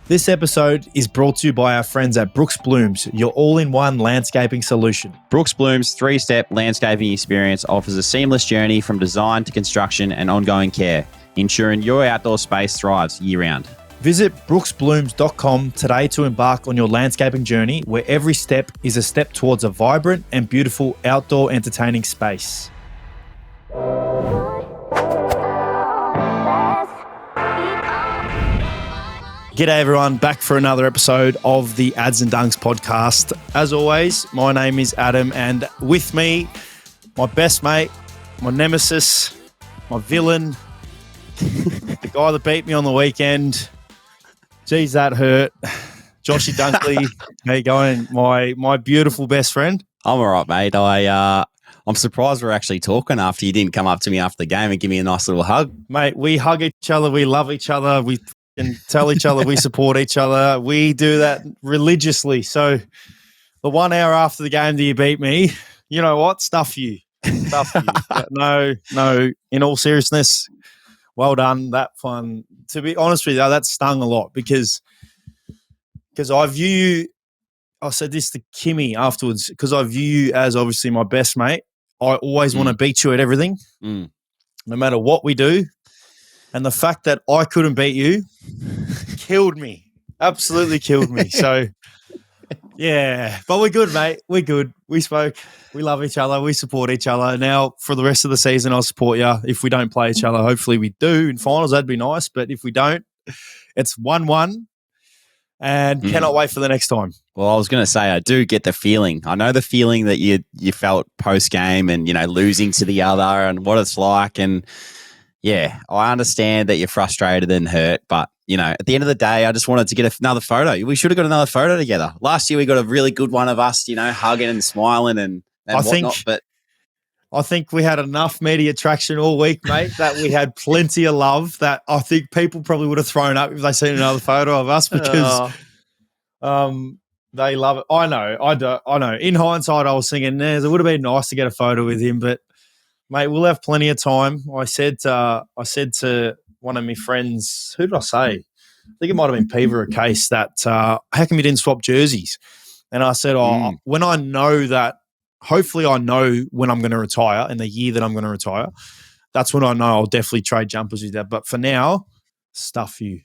This episode is brought to you by our friends at Brookes Blooms, your all-in-one landscaping solution. Brookes Blooms' three-step landscaping experience offers a seamless journey from design to construction and ongoing care, ensuring your outdoor space thrives year-round. Visit brooksblooms.com today to embark on your landscaping journey, where every step is a step towards a vibrant and beautiful outdoor entertaining space. G'day everyone, back for another episode of the Ads and Dunks podcast. As always, my name is Adam, and with me, my best mate, my nemesis, my villain, the guy that beat me on the weekend. Geez, that hurt. Joshy Dunkley, how you going? My beautiful best friend. I'm all right, mate. I'm surprised we're actually talking after you didn't come up to me after the game and give me a nice little hug. Mate, we hug each other, we love each other, we can tell each other we support each other. We do that religiously. So the 1 hour after the game that you beat me, you know what? Stuff you. Stuff you. But no, in all seriousness, well done. That fun. To be honest with you, that stung a lot because I said this to Kimmy afterwards, because I view you as obviously my best mate. I always want to beat you at everything, no matter what we do. And the fact that I couldn't beat you killed me. Absolutely killed me. So, yeah. But we're good, mate. We're good. We spoke. We love each other. We support each other. Now, for the rest of the season, I'll support you. If we don't play each other, hopefully we do in finals. That'd be nice. But if we don't, it's 1-1 and cannot wait for the next time. Well, I was going to say, I do get the feeling. I know the feeling that you felt post-game and, losing to the other and what it's like. And, yeah, I understand that you're frustrated and hurt, but, at the end of the day, I just wanted to get another photo. We should have got another photo together. Last year, we got a really good one of us, hugging and smiling and whatnot. But I think we had enough media traction all week, mate, that we had plenty of love that I think people probably would have thrown up if they seen another photo of us because they love it. I know. In hindsight, I was thinking, it would have been nice to get a photo with him, but mate, we'll have plenty of time. I said to one of my friends, who did I say? I think it might have been Pever or Case, that how come you didn't swap jerseys? And I said, when I know that, hopefully I know when I'm going to retire, in the year that I'm going to retire, that's when I know I'll definitely trade jumpers with that. But for now, stuff you.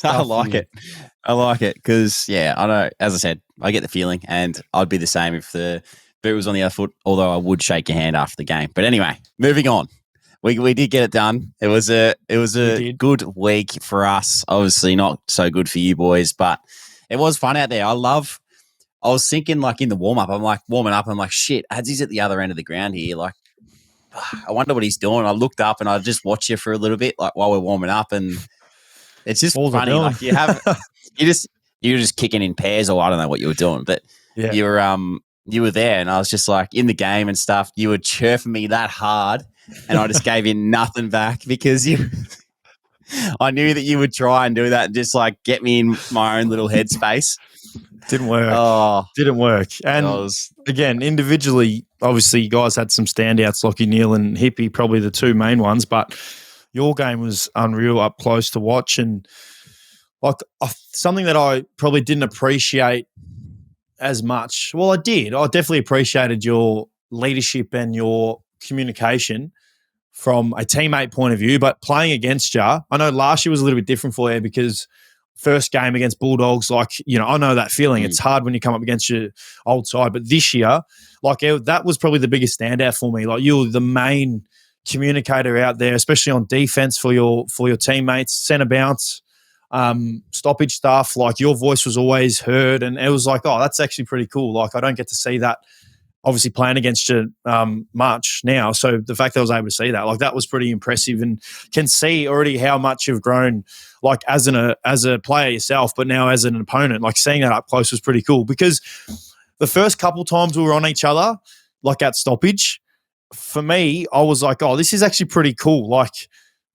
I like it because, I know, as I said, I get the feeling, and I'd be the same if the boot was on the other foot, although I would shake your hand after the game. But anyway, moving on. We did get it done. It was a good week for us. Obviously not so good for you boys, but it was fun out there. I was thinking, in the warm-up, I'm warming up. I'm like, shit, Adsy's at the other end of the ground here. I wonder what he's doing. I looked up and I just watched you for a little bit, while we're warming up, and it's just funny. You're just kicking in pairs, or I don't know what you were doing, but you were there, and I was just in the game and stuff. You were chirping me that hard, and I just gave you nothing back because I knew that you would try and do that and just get me in my own little headspace. Didn't work. Didn't work. And again, individually, obviously, you guys had some standouts, Lockie Neal and Hippie, probably the two main ones, but your game was unreal up close to watch. And something that I probably didn't appreciate as much. Well, I did. I definitely appreciated your leadership and your communication from a teammate point of view, but playing against you, I know last year was a little bit different for you because first game against Bulldogs, I know that feeling. It's hard when you come up against your old side, but this year, that was probably the biggest standout for me. You were the main communicator out there, especially on defense for your teammates, centre bounce, stoppage stuff. Your voice was always heard, and it was that's actually pretty cool. I don't get to see that obviously playing against you much now. So the fact that I was able to see that, that was pretty impressive, and can see already how much you've grown, as a player yourself, but now as an opponent. Seeing that up close was pretty cool, because the first couple times we were on each other, at stoppage, for me, I was this is actually pretty cool.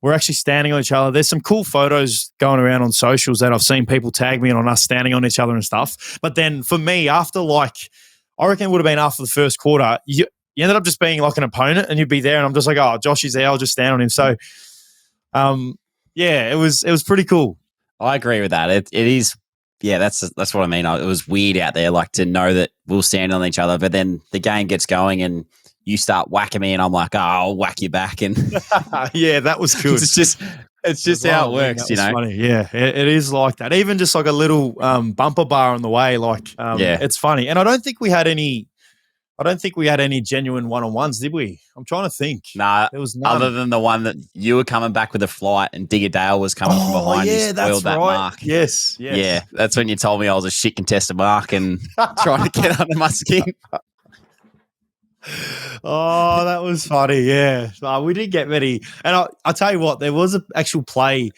We're actually standing on each other. There's some cool photos going around on socials that I've seen people tag me on us standing on each other and stuff. But then for me, after I reckon it would have been after the first quarter, you ended up just being an opponent, and you'd be there, and I'm just Josh is there, I'll just stand on him. So, Yeah, it was pretty cool. I agree with that. It is. Yeah, that's what I mean. It was weird out there, like to know that we'll stand on each other, but then the game gets going and you start whacking me, and I'm like, oh, I'll whack you back, and yeah, that was good. It's just how it works, you know. Funny. Yeah, it is like that. Even just like a little bumper bar on the way, like it's funny. And I don't think we had any genuine one-on-ones, did we? I'm trying to think. Nah, there was none. Other than the one that you were coming back with a flight and Digger Dale was coming from behind. Yeah, that's that right. Mark. Yes. Yeah, that's when you told me I was a shit contested mark and trying to get under my skin. Oh, that was funny. Yeah, we did get many. And I tell you what, there was an actual play,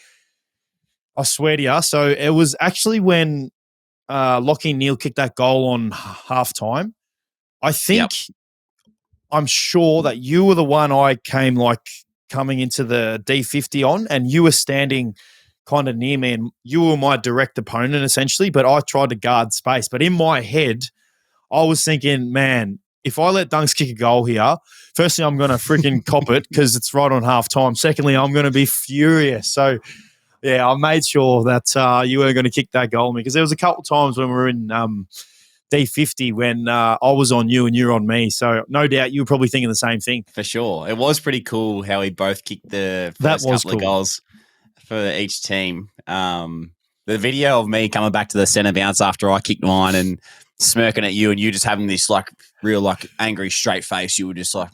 I swear to you. So it was actually when Lockie Neal kicked that goal on halftime. I think I'm sure that you were the one I came coming into the D50 on, and you were standing kind of near me, and you were my direct opponent essentially, but I tried to guard space. But in my head, I was thinking, man, if I let Dunks kick a goal here, firstly, I'm going to freaking cop it because it's right on halftime. Secondly, I'm going to be furious. So, yeah, I made sure that you weren't going to kick that goal on me, because there was a couple of times when we were in D50 when I was on you and you were on me. So no doubt you were probably thinking the same thing. For sure. It was pretty cool how we both kicked the first couple of goals for each team. The video of me coming back to the centre bounce after I kicked mine and smirking at you, and you just having this real angry straight face. You were just like,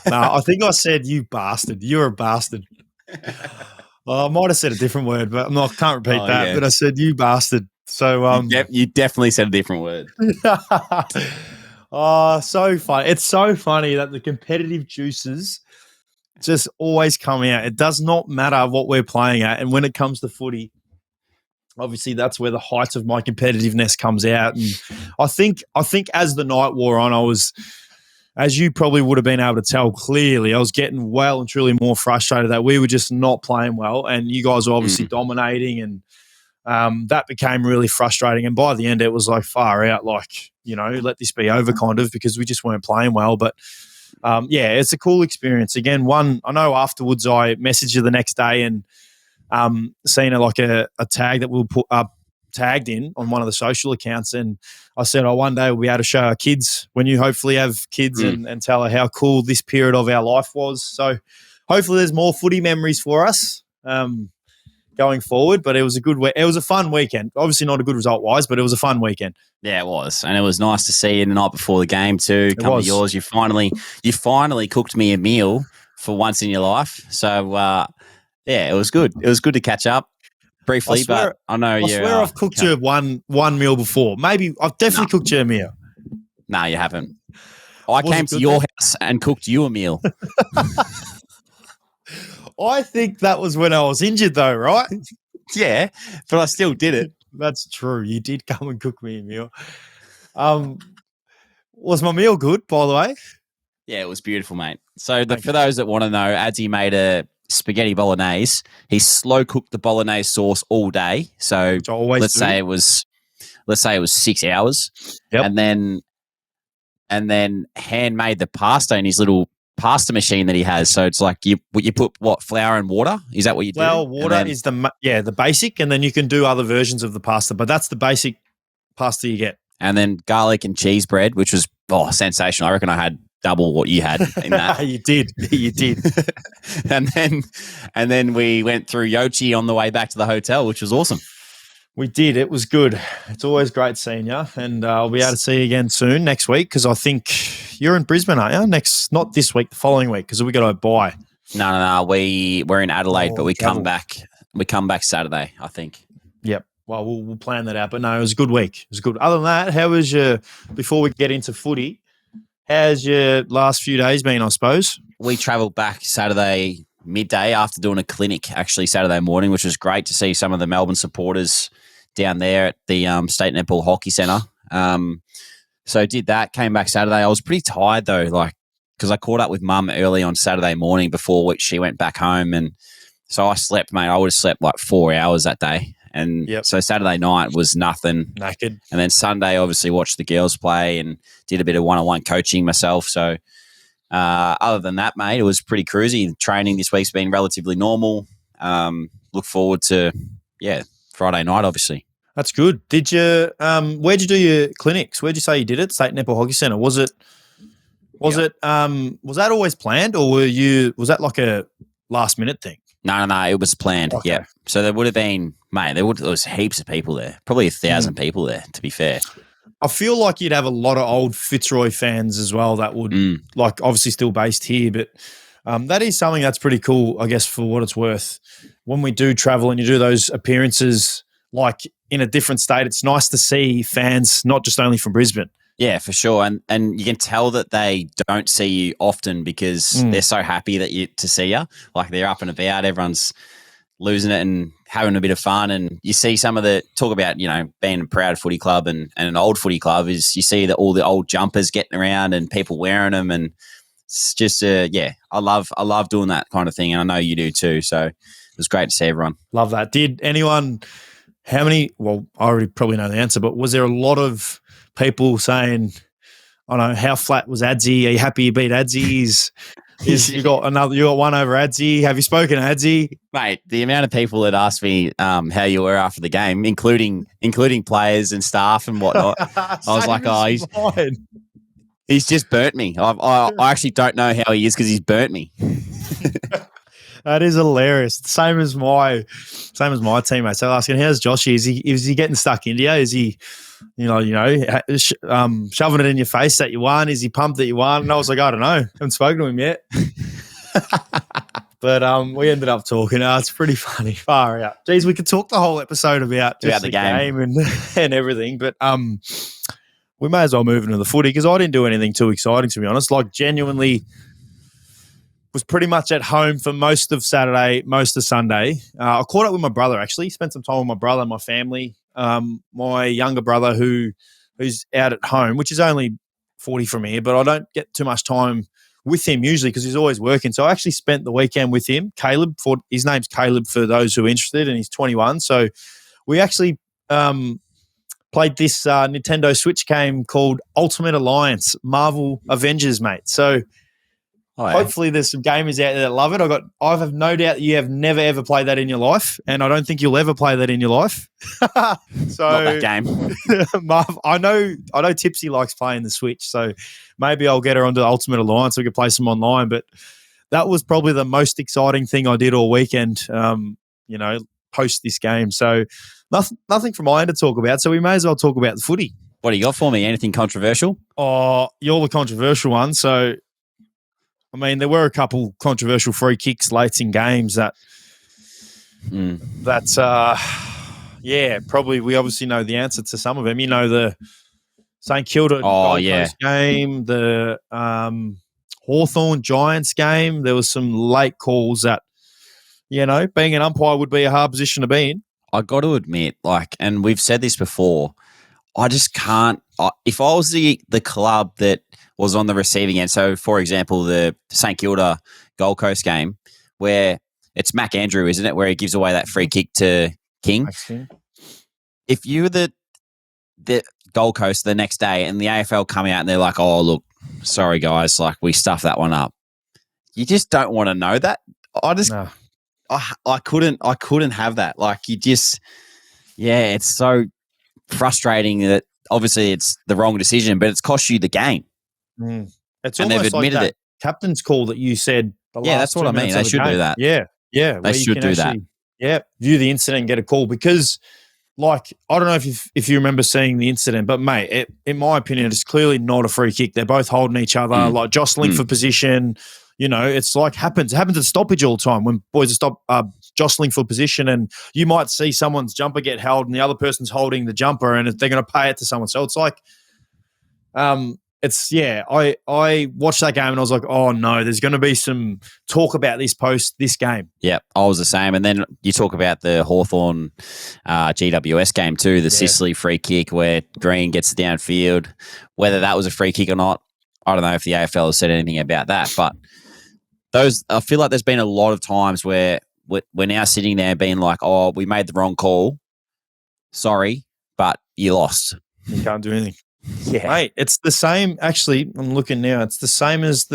no, I think I said, you bastard. You're a bastard. Well, I might have said a different word, but I can't repeat that. Yeah. But I said, you bastard. So you definitely said a different word. Oh, so funny. It's so funny that the competitive juices just always come out. It does not matter what we're playing at. And when it comes to footy, obviously that's where the height of my competitiveness comes out. And I think as the night wore on, I was, as you probably would have been able to tell clearly, I was getting well and truly more frustrated that we were just not playing well, and you guys were obviously dominating, and that became really frustrating. And by the end, it was far out, let this be over kind of, because we just weren't playing well. But yeah, it's a cool experience. Again, I know afterwards I messaged you the next day and seen a tag that we'll put up, tagged in on one of the social accounts, and I said, one day we'll be able to show our kids, when you hopefully have kids, and tell her how cool this period of our life was. So hopefully there's more footy memories for us going forward. But it was it was a fun weekend. Obviously not a good result wise, but it was a fun weekend. Yeah, it was. And it was nice to see you the night before the game too. Come to yours. You finally cooked me a meal for once in your life. So yeah, it was good. It was good to catch up briefly, but I know I swear I've cooked you one meal before. Maybe I've definitely cooked you a meal. No, you haven't. I came to your house and cooked you a meal. I think that was when I was injured though, right? Yeah, but I still did it. That's true. You did come and cook me a meal. Was my meal good, by the way? Yeah, it was beautiful, mate. So for those that want to know, Adzi made a spaghetti bolognese. He slow cooked the bolognese sauce all day. So let's say it was 6 hours. Yep. And then handmade the pasta in his little pasta machine that he has. So it's like you put flour and water? Is that what you do? Well, water is the basic, and then you can do other versions of the pasta, but that's the basic pasta you get. And then garlic and cheese bread, which was sensational. I reckon I had double what you had in that. You did. and then we went through Yochi on the way back to the hotel, which was awesome. We did. It was good. It's always great seeing you, and I'll be able to see you again soon next week, because I think you're in Brisbane, aren't you? Not this week, the following week, because we got to buy. No. We're in Adelaide, but we come back. We come back Saturday, I think. Yep. Well, we'll plan that out. But no, it was a good week. It was good. Other than that, how was before we get into footy, how's your last few days been, I suppose? We travelled back Saturday midday after doing a clinic, actually Saturday morning, which was great to see some of the Melbourne supporters down there at the State Netball Hockey Centre. So did that, came back Saturday. I was pretty tired though, because I caught up with Mum early on Saturday morning before she went back home. And so I slept, mate. I would have slept 4 hours that day. And so Saturday night was nothing. Knackered. And then Sunday, obviously, watched the girls play and did a bit of one-on-one coaching myself. So other than that, mate, it was pretty cruisy. Training this week's been relatively normal. Look forward to, Friday night, obviously. That's good. Did you? Where'd you do your clinics? Where'd you say you did it? State Netball Hockey Centre. Was it? Was that always planned, or was that like a last minute thing? No, it was planned. Okay. Yeah. So there would have been, mate, there was heaps of people there, probably 1,000 people there, to be fair. I feel like you'd have a lot of old Fitzroy fans as well that would, like, obviously still based here, but that is something that's pretty cool, I guess, for what it's worth. When we do travel and you do those appearances, like in a different state, it's nice to see fans, not just only from Brisbane. Yeah, for sure. And you can tell that they don't see you often because they're so happy to see you. Like, they're up and about, everyone's losing it and having a bit of fun. And you see some of the talk about, being a proud footy club and an old footy club is you see that all the old jumpers getting around and people wearing them. And it's just, I love doing that kind of thing. And I know you do too. So it was great to see everyone. Love that. Did anyone, I already probably know the answer, but was there a lot of people saying, I don't know, how flat was Adzi? Are you happy you beat Adzi? You got one over Adzi? Have you spoken to Adzi? Mate, the amount of people that asked me how you were after the game, including players and staff and whatnot, I was like, he's just burnt me. I actually don't know how he is because he's burnt me. That is hilarious. Same as my teammates. They're asking, "How's Joshy? Is he getting stuck into you? Is he, shoving it in your face that you won? Is he pumped that you won?" And I was like, "I don't know. Haven't spoken to him yet." But we ended up talking. It's pretty funny. Far out. Geez, we could talk the whole episode about the game and everything. But we may as well move into the footy because I didn't do anything too exciting, to be honest. Like, genuinely was pretty much at home for most of Saturday, most of Sunday. I caught up with my brother, actually. Spent some time with my brother and my family. My younger brother who's out at home, which is only 40 from here, but I don't get too much time with him usually because he's always working. So I actually spent the weekend with him, Caleb. His name's Caleb for those who are interested, and he's 21. So we actually played this Nintendo Switch game called Ultimate Alliance, Marvel Avengers, mate. So hopefully there's some gamers out there that love it. I have no doubt you have never, ever played that in your life, and I don't think you'll ever play that in your life. So not that game. I know Tipsy likes playing the Switch, so maybe I'll get her onto Ultimate Alliance so we can play some online. But that was probably the most exciting thing I did all weekend, post this game. So nothing from my end to talk about, so we may as well talk about the footy. What do you got for me? Anything controversial? Oh, you're the controversial one, so I mean, there were a couple controversial free kicks late in games probably we obviously know the answer to some of them. The St Kilda Gold Coast game, the Hawthorn Giants game. There was some late calls that, being an umpire would be a hard position to be in. I got to admit, and we've said this before, I just can't. If I was the club that was on the receiving end, so for example, the St Kilda Gold Coast game, where it's Mac Andrew, isn't it, where he gives away that free kick to King. If you were the Gold Coast the next day and the AFL come out and they're like, "Oh, look, sorry guys, we stuffed that one up," you just don't want to know that. I couldn't have that. It's so frustrating that obviously it's the wrong decision, but it's cost you the game. It's and they've admitted it. Captain's call that you said. That's what I mean. They should do that. Yeah. They should do that. Yeah, view the incident and get a call because, I don't know if you remember seeing the incident, but mate, in my opinion, it's clearly not a free kick. They're both holding each other, jostling for position. It's happens. It happens at stoppage all the time when boys are jostling for position, and you might see someone's jumper get held and the other person's holding the jumper, and they're going to pay it to someone. So it's I watched that game and I was like, oh no, there's going to be some talk about this post this game. Yeah, I was the same. And then you talk about the Hawthorn GWS game too, the Sicily free kick where Green gets downfield. Whether that was a free kick or not, I don't know if the AFL has said anything about that. But I feel like there's been a lot of times where we're now sitting there being like, oh, we made the wrong call. Sorry, but you lost. You can't do anything. Yeah. Mate, it's the same. Actually, I'm looking now. It's the same as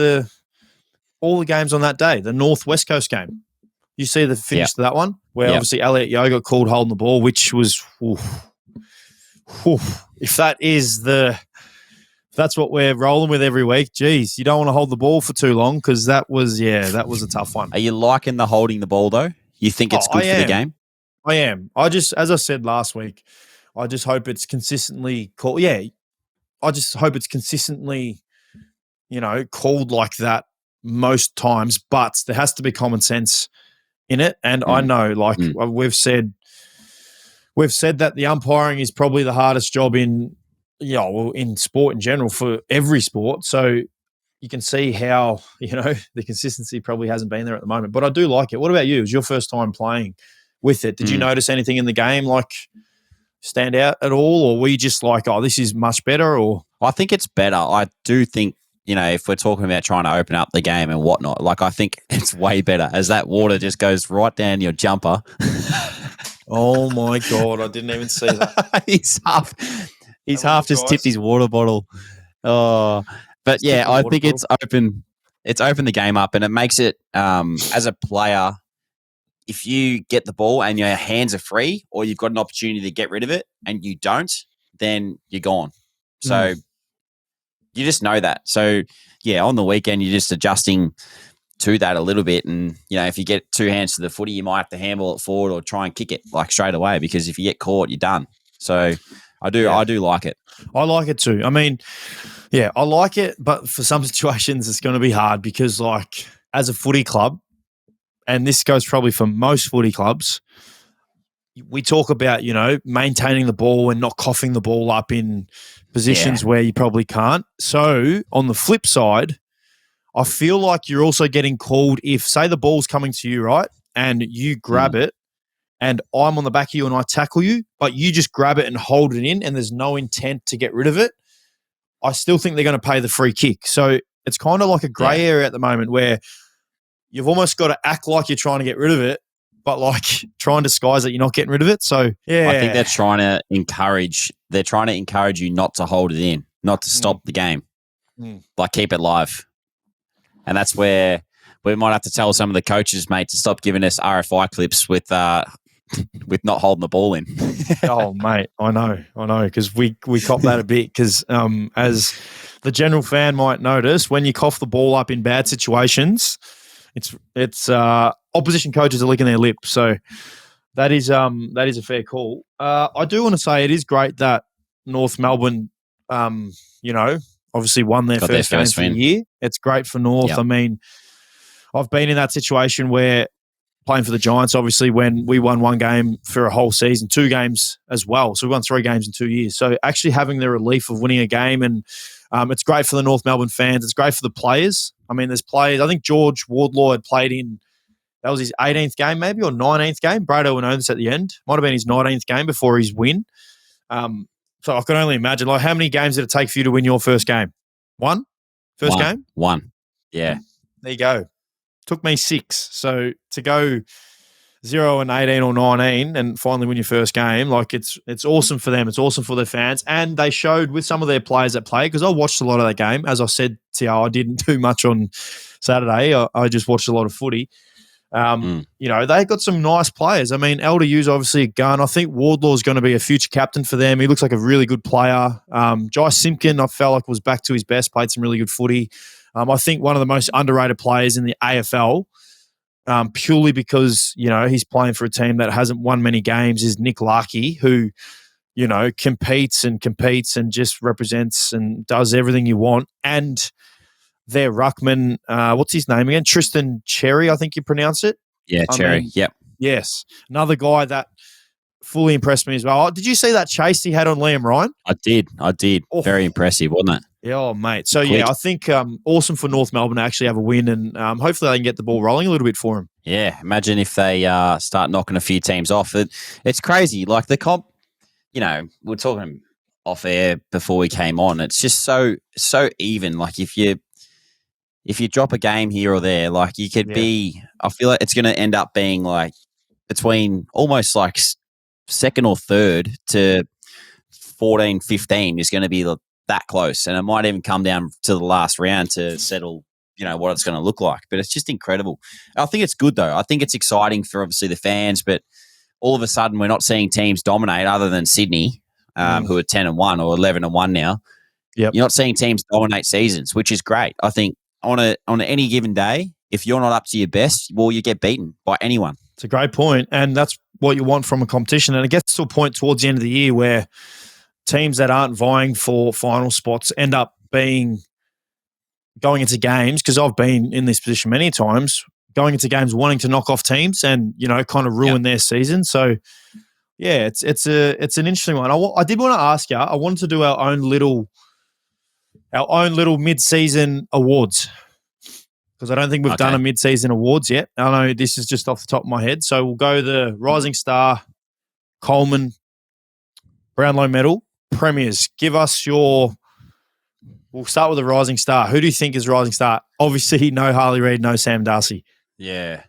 all the games on that day, the North West Coast game. You see the finish to that one where obviously Elliot Yeo got called holding the ball, which was if that's what we're rolling with every week, geez, you don't want to hold the ball for too long because that was a tough one. Are you liking the holding the ball though? You think it's good for the game? I am. As I said last week, I just hope it's consistently called. Yeah, I just hope it's consistently, called like that most times. But there has to be common sense in it. And I know, we've said that the umpiring is probably the hardest job in sport in general for every sport. So you can see how, the consistency probably hasn't been there at the moment. But I do like it. What about you? It was your first time playing with it. Did you notice anything in the game stand out at all? Or were you just like, oh, this is much better? Or I think it's better. I do think, if we're talking about trying to open up the game and whatnot, I think it's way better as that water just goes right down your jumper. Oh my God, I didn't even see that. He's half just tipped his water bottle. Oh, but yeah, I think it's opened the game up and it makes it, as a player, if you get the ball and your hands are free or you've got an opportunity to get rid of it and you don't, then you're gone. So you just know that. So yeah, on the weekend, you're just adjusting to that a little bit. And, if you get two hands to the footy, you might have to handball it forward or try and kick it straight away because if you get caught, you're done. So I do like it. I like it too. I mean, yeah, I like it, but for some situations it's going to be hard because as a footy club, and this goes probably for most footy clubs, we talk about, maintaining the ball and not coughing the ball up in positions where you probably can't. So on the flip side, I feel like you're also getting called if, say, the ball's coming to you, right, and you grab it and I'm on the back of you and I tackle you, but you just grab it and hold it in and there's no intent to get rid of it, I still think they're going to pay the free kick. So it's kind of like a grey area at the moment where you've almost got to act like you're trying to get rid of it, but try and disguise that you're not getting rid of it. So, yeah. I think they're trying to encourage you not to hold it in, not to stop the game, keep it live. And that's where we might have to tell some of the coaches, mate, to stop giving us RFI clips with not holding the ball in. Oh, mate, I know, because we cop that a bit because as the general fan might notice, when you cough the ball up in bad situations, it's opposition coaches are licking their lip. So that is a fair call. I do want to say it is great that North Melbourne, obviously won their first game for the year. It's great for North. Yep. I mean, I've been in that situation where playing for the Giants, obviously, when we won one game for a whole season, 2 games as well. So we won 3 games in 2 years. So actually having the relief of winning a game, and it's great for the North Melbourne fans. It's great for the players. I mean, there's players. I think George Wardlaw had played that was his 18th game maybe or 19th game. Brado will know this at the end. Might have been his 19th game before his win. So I can only imagine, how many games did it take for you to win your first game? One? First game? One. Yeah. There you go. Took me 6. So to go 0 and 18 or 19 and finally win your first game, it's awesome for them. It's awesome for their fans. And they showed with some of their players that play, because I watched a lot of that game. As I said to you, I didn't do much on Saturday. I just watched a lot of footy. They got some nice players. I mean, Elder U's obviously a gun. I think Wardlaw is going to be a future captain for them. He looks like a really good player. Jai Simpkin, I felt like was back to his best, played some really good footy. I think one of the most underrated players in the AFL, purely because, he's playing for a team that hasn't won many games, is Nick Larkey, who, competes and just represents and does everything you want. And their ruckman, what's his name again? Tristan Cherry, I think you pronounce it. Yeah, Cherry. Yep. Yes. Another guy that fully impressed me as well. Did you see that chase he had on Liam Ryan? I did. Oh. Very impressive, wasn't it? Yeah, oh, mate. So, quick. Yeah, I think awesome for North Melbourne to actually have a win, and hopefully they can get the ball rolling a little bit for him. Yeah, imagine if they start knocking a few teams off. It's crazy. The comp, we're talking off air before we came on. It's just so even. If you drop a game here or there, you could be, I feel like it's going to end up being between almost second or third to 14, 15 is going to be that close. And it might even come down to the last round to settle what it's going to look like. But it's just incredible. I think it's good, though. I think it's exciting for, obviously, the fans, but all of a sudden we're not seeing teams dominate other than Sydney, who are 10-1 or 11-1 now. Yep. You're not seeing teams dominate seasons, which is great. I think on any given day, if you're not up to your best, well, you get beaten by anyone. It's a great point, and that's what you want from a competition. And it gets to a point towards the end of the year where teams that aren't vying for final spots end up going into games, because I've been in this position many times, going into games wanting to knock off teams and, kind of ruin their season. So, yeah, it's an interesting one. I did want to ask you, I wanted to do our own little mid-season awards, because I don't think we've done a mid-season awards yet. I know this is just off the top of my head. So we'll go the Rising Star, Coleman, Brownlow Medal, Premiers. Give us we'll start with the Rising Star. Who do you think is Rising Star? Obviously, no Harley Reid, no Sam Darcy. Yeah.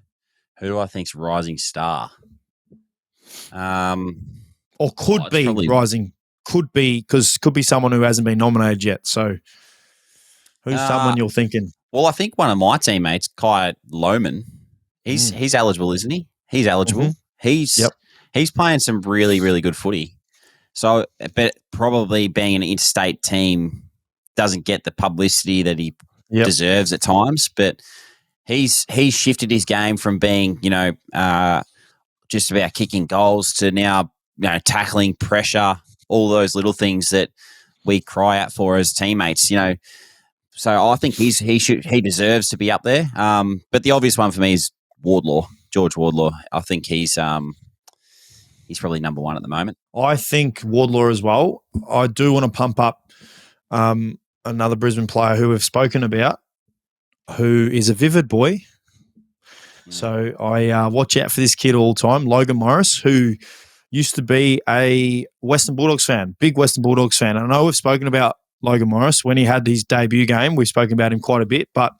Who do I think's Rising Star? Or could be Rising. Could be someone who hasn't been nominated yet. So who's someone you're thinking? Well, I think one of my teammates, Kai Lohman, he's eligible, isn't he? He's eligible. Mm-hmm. He's playing some really, really good footy. So, but probably being an interstate team doesn't get the publicity that he deserves at times. But he's shifted his game from being, just about kicking goals to now, tackling, pressure, all those little things that we cry out for as teammates, So I think he deserves to be up there. But the obvious one for me is George Wardlaw. I think he's probably number one at the moment. I think Wardlaw as well. I do want to pump up another Brisbane player who we've spoken about, who is a Vivid boy. So I watch out for this kid all the time, Logan Morris, who used to be a Western Bulldogs fan, big Western Bulldogs fan. And I know we've spoken about Logan Morris when he had his debut game. We've spoken about him quite a bit, but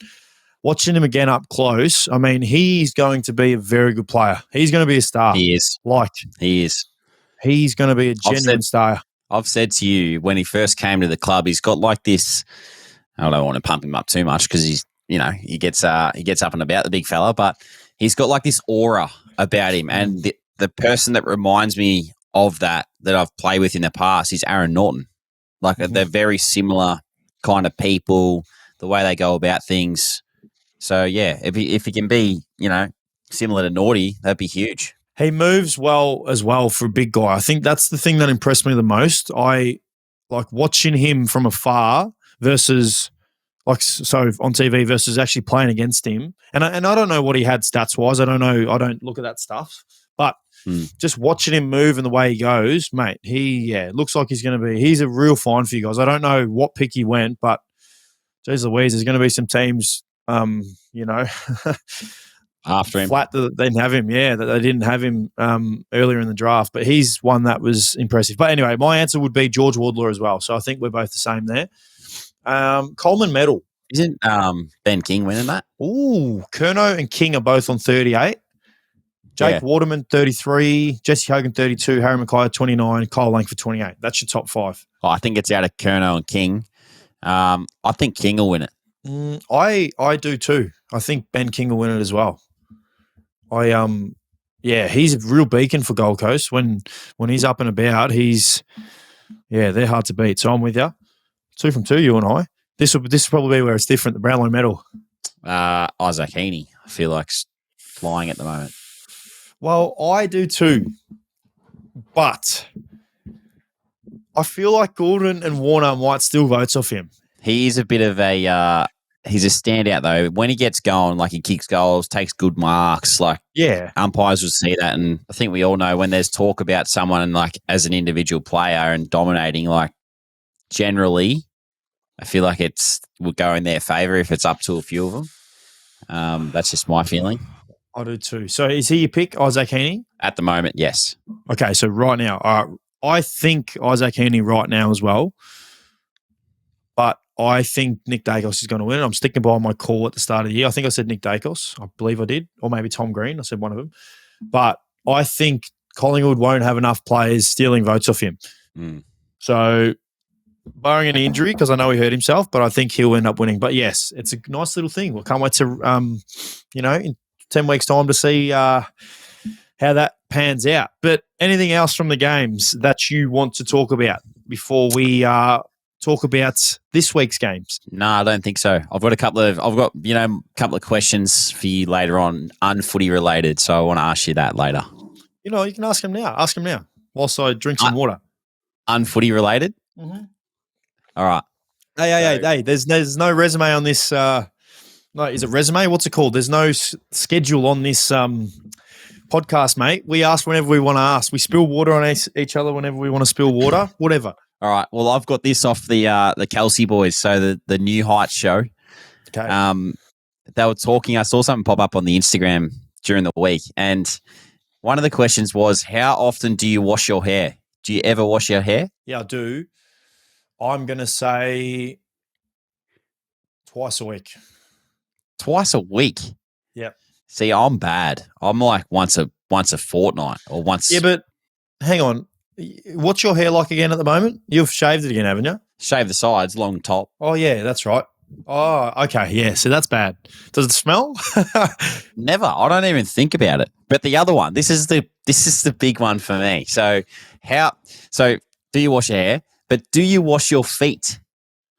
watching him again up close, I mean, he's going to be a very good player. He's going to be a star. He is. He is. He's going to be a genuine star. I've said to you, when he first came to the club, he's got like this, I don't want to pump him up too much because he's, he gets up and about, the big fella, but he's got like this aura about him. And the person that reminds me of that I've played with in the past is Aaron Norton. Like they're very similar kind of people, the way they go about things. So yeah, if he can be, similar to Naughty, that'd be huge. He moves well as well for a big guy. I think that's the thing that impressed me the most. I like watching him from afar versus on TV versus actually playing against him. And I don't know what he had stats wise. I don't know. I don't look at that stuff. But just watching him move and the way he goes, mate, looks like he's a real find for you guys. I don't know what pick he went, but geez Louise, there's going to be some teams, after him. Flat that they didn't have him. Yeah, that they didn't have him earlier in the draft, but he's one that was impressive. But anyway, my answer would be George Wardlaw as well. So I think we're both the same there. Coleman medal. Isn't Ben King winning that? Ooh, Curnow and King are both on 38. Jake Waterman, 33. Jesse Hogan, 32. Harry Mackay, 29. Kyle Langford, 28. That's your top five. Oh, I think it's out of Curnow and King. I think King will win it. I do too. I think Ben King will win it as well. He's a real beacon for Gold Coast. When he's up and about, they're hard to beat. So I'm with you. 2 from 2, you and I. This will probably be where it's different. The Brownlow medal. Isaac Heaney, I feel like flying at the moment. Well, I do too, but I feel like Gordon and Warner might steal votes off him. He is a bit of he's a standout though. When he gets going, like he kicks goals, takes good marks, umpires will see that. And I think we all know when there's talk about someone like as an individual player and dominating, like generally, I feel like would go in their favour if it's up to a few of them. That's just my feeling. I do too. So is he your pick, Isaac Heaney? At the moment, yes. Okay, so right now, I think Isaac Heaney right now as well, but I think Nick Dacos is going to win it. I'm sticking by my call at the start of the year. I think I said Nick Dacos. I believe I did. Or maybe Tom Green. I said one of them. But I think Collingwood won't have enough players stealing votes off him. So barring an injury, because I know he hurt himself, but I think he'll end up winning. But yes, it's a nice little thing. We'll can't wait to, in 10 weeks' time to see how that pans out. But anything else from the games that you want to talk about before we talk about this week's games? No, I don't think so. I've got a couple of questions for you later on, unfooty related. So I want to ask you that later. You can ask him now. Ask him now whilst I drink some water. Unfooty related? Mm-hmm. All right. Hey, there's no resume on this. No, is it resume? What's it called? There's no schedule on this podcast, mate. We ask whenever we want to ask. We spill water on each other whenever we want to spill water, whatever. All right. Well, I've got this off the Kelsey boys, so the New Heights show. Okay. They were talking. I saw something pop up on the Instagram during the week, and one of the questions was, how often do you wash your hair? Do you ever wash your hair? Yeah, I do. I'm going to say twice a week. Twice a week? Yep. See, I'm bad. I'm like once a fortnight or once. Yeah, but hang on. What's your hair like again at the moment? You've shaved it again, haven't you? Shave the sides, long top. Oh, yeah, that's right. Oh, okay. Yeah, so that's bad. Does it smell? Never. I don't even think about it. But the other one, this is the big one for me. So do you wash your hair? But do you wash your feet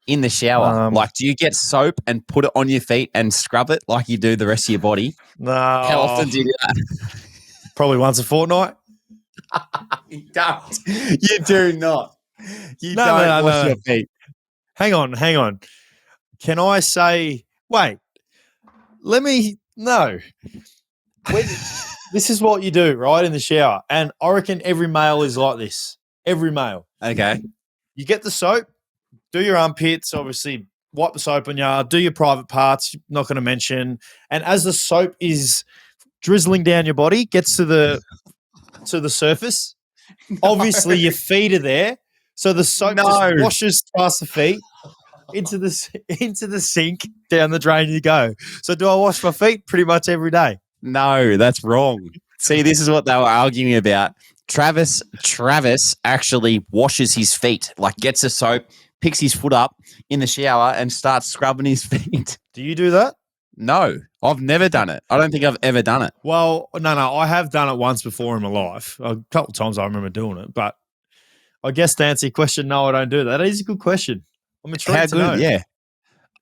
in the shower? Do you get soap and put it on your feet and scrub it like you do the rest of your body? No. How often do you do that? Probably once a fortnight. You don't. You do not. You don't wash your feet. Hang on. Can I say, wait, no. This is what you do, right, in the shower. And I reckon every male is like this. Every male. Okay. You get the soap, do your armpits, obviously wipe the soap on you, do your private parts, not going to mention. And as the soap is drizzling down your body, gets to the surface, obviously your feet are there. So the soap just washes past the feet into the sink, down the drain you go. So do I wash my feet pretty much every day? No, that's wrong. See, this is what they were arguing about. Travis actually washes his feet, like gets a soap, picks his foot up in the shower and starts scrubbing his feet. Do you do that? No, I've never done it. I don't think I've ever done it. Well, no, I have done it once before in my life. A couple of times I remember doing it, but I guess to answer your question, no, I don't do that. That is a good question. I'm intrigued to know. Yeah.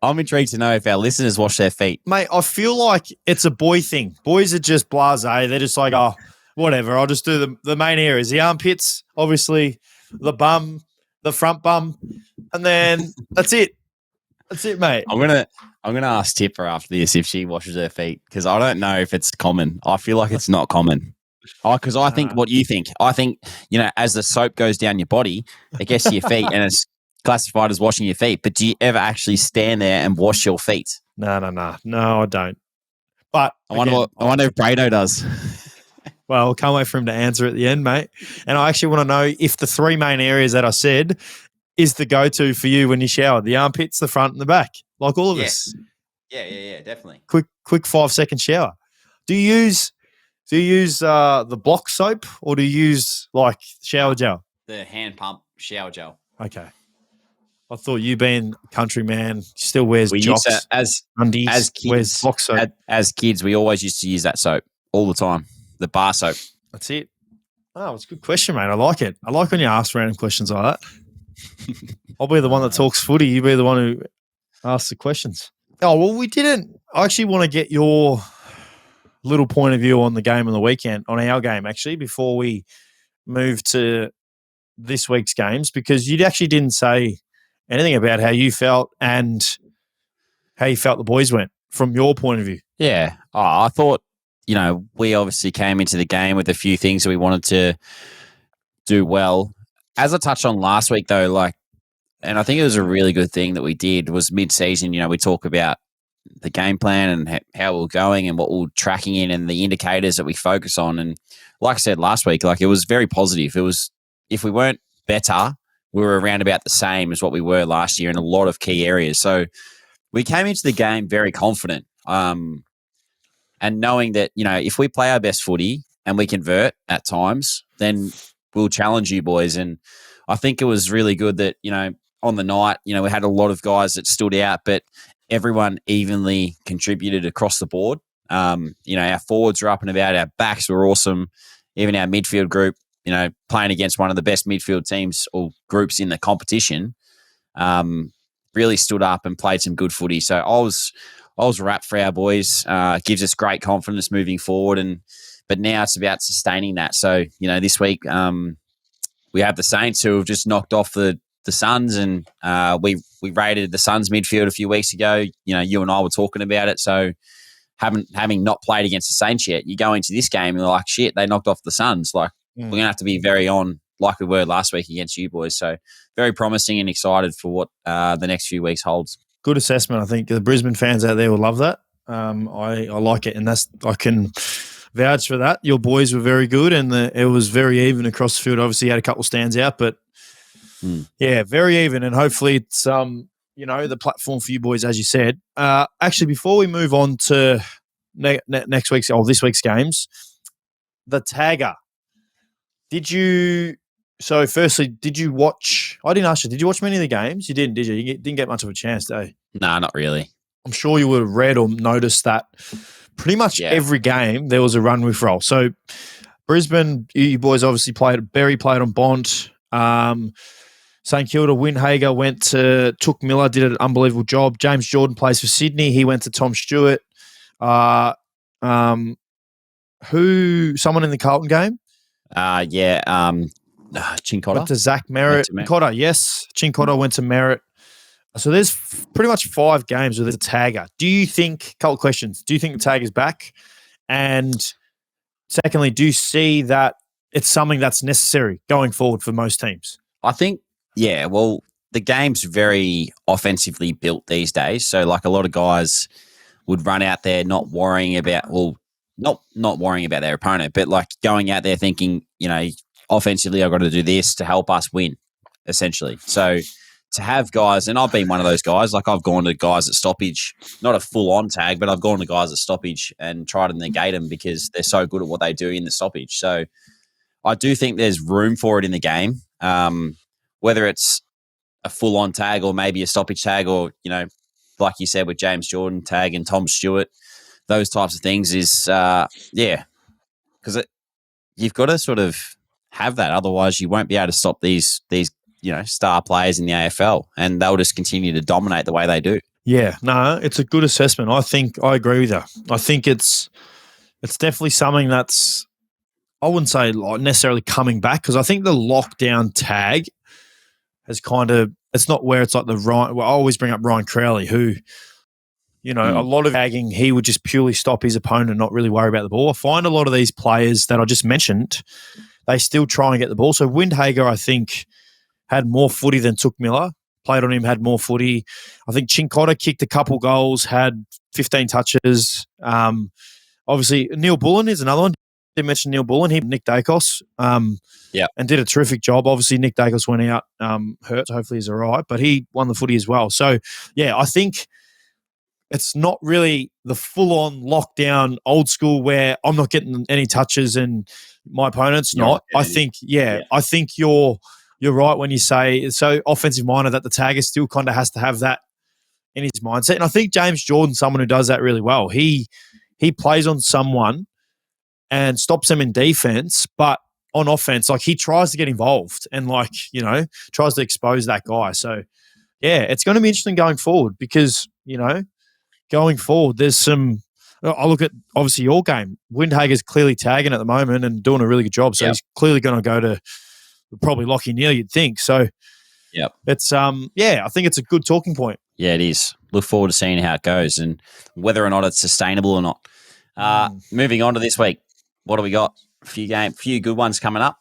I'm intrigued to know if our listeners wash their feet. Mate, I feel like it's a boy thing. Boys are just blasé. They're just like, oh, whatever. I'll just do the main areas. The armpits, obviously, the bum, the front bum, and then that's it. That's it, mate. I'm gonna ask Tipper after this if she washes her feet because I don't know if it's common. I feel like it's not common. Because I think what you think. I think, as the soap goes down your body, it gets to your feet and it's classified as washing your feet. But do you ever actually stand there and wash your feet? No, I don't. But I wonder if Brado does. Well, can't wait for him to answer at the end, mate. And I actually want to know if the three main areas that I said is the go-to for you when you shower: the armpits, the front, and the back, like all of us. Yeah, definitely. Quick 5-second shower. Do you use the block soap or do you use like shower gel? The hand pump shower gel. Okay. I thought you being country man still wears jocks, undies, as kids, wears block soap. As kids, we always used to use that soap all the time, the bar soap. That's it. Oh, it's a good question, mate. I like it. I like when you ask random questions like that. I'll be the one that talks footy. You be the one who asks the questions. Oh, well, we didn't. I actually want to get your little point of view on the game on the weekend, on our game, actually, before we move to this week's games, because you actually didn't say anything about how you felt and how you felt the boys went from your point of view. Yeah. I thought, we obviously came into the game with a few things that we wanted to do well. As I touched on last week, though, and I think it was a really good thing that we did was mid-season, we talk about the game plan and how we're going and what we're tracking in and the indicators that we focus on. And like I said last week, it was very positive. It was, if we weren't better, we were around about the same as what we were last year in a lot of key areas. So we came into the game very confident, and knowing that, if we play our best footy and we convert at times, then we'll challenge you boys. And I think it was really good that, on the night, we had a lot of guys that stood out, but everyone evenly contributed across the board. Our forwards were up and about, our backs were awesome, even our midfield group, playing against one of the best midfield teams or groups in the competition, really stood up and played some good footy. So I was wrapped for our boys. Gives us great confidence moving forward, but now it's about sustaining that. So this week we have the Saints who have just knocked off the Suns, and we raided the Suns midfield a few weeks ago. You and I were talking about it. So having not played against the Saints yet, you go into this game and you're like, shit, they knocked off the Suns. Like we're gonna have to be very on, like we were last week against you boys. So very promising and excited for what the next few weeks holds. Good assessment. I think the Brisbane fans out there will love that. I like it, and I can vouch for that. Your boys were very good, and it was very even across the field. Obviously, you had a couple stands out, but yeah, very even. And hopefully, it's the platform for you boys, as you said. Actually, before we move on to this week's games, the tagger. Firstly, did you watch? I didn't ask you. Did you watch many of the games? You didn't, did you? You didn't get much of a chance, did you? No, not really. I'm sure you would have read or noticed that pretty much every game there was a run with roll. So Brisbane, you boys obviously played. Berry played on Bont. St Kilda, Windhager took Miller, did an unbelievable job. James Jordan plays for Sydney. He went to Tom Stewart. Someone in the Carlton game? Chincotta. Went to Zach Merritt. Cotter, yes. Chincotta went to Merritt. So there's pretty much 5 games with a tagger. Couple of questions. Do you think the tag is back? And secondly, do you see that it's something that's necessary going forward for most teams? I think, the game's very offensively built these days. So like a lot of guys would run out there not worrying about, not worrying about their opponent, but like going out there thinking, offensively, I've got to do this to help us win, essentially. So to have guys, and I've been one of those guys, like I've gone to guys at stoppage, not a full-on tag, but I've gone to guys at stoppage and tried to negate them because they're so good at what they do in the stoppage. So I do think there's room for it in the game, whether it's a full-on tag or maybe a stoppage tag or, like you said with James Jordan tag and Tom Stewart, those types of things is, because you've got to sort of have that. Otherwise, you won't be able to stop these star players in the AFL, and they'll just continue to dominate the way they do. Yeah, no, it's a good assessment. I agree with you. I think it's definitely something that's, I wouldn't say necessarily coming back, because I think the lockdown tag has it's not where it's like I always bring up Ryan Crowley, who, a lot of tagging, he would just purely stop his opponent and not really worry about the ball. I find a lot of these players that I just mentioned, they still try and get the ball. So Windhager, I think, had more footy than Took Miller. Played on him, had more footy. I think Chincotta kicked a couple goals, had 15 touches. Obviously, Neil Bullen is another one. Didn't mention Neil Bullen. Nick Dacos, and did a terrific job. Obviously, Nick Dacos went out hurt. Hopefully, he's all right. But he won the footy as well. So, I think it's not really the full-on lockdown old school where I'm not getting any touches and my opponent's not. I think, I think you're right when you say it's so offensive-minded that the tagger still kind of has to have that in his mindset. And I think James Jordan's someone who does that really well. He plays on someone and stops them in defense, but on offense, like he tries to get involved and tries to expose that guy. So, it's going to be interesting going forward because, going forward, there's some – I look at, obviously, your game. Windhager's clearly tagging at the moment and doing a really good job. So, he's clearly going to go to probably Lockie Neal, you'd think. So, it's I think it's a good talking point. Yeah, it is. Look forward to seeing how it goes and whether or not it's sustainable or not. Moving on to this week, what do we got? A few good ones coming up.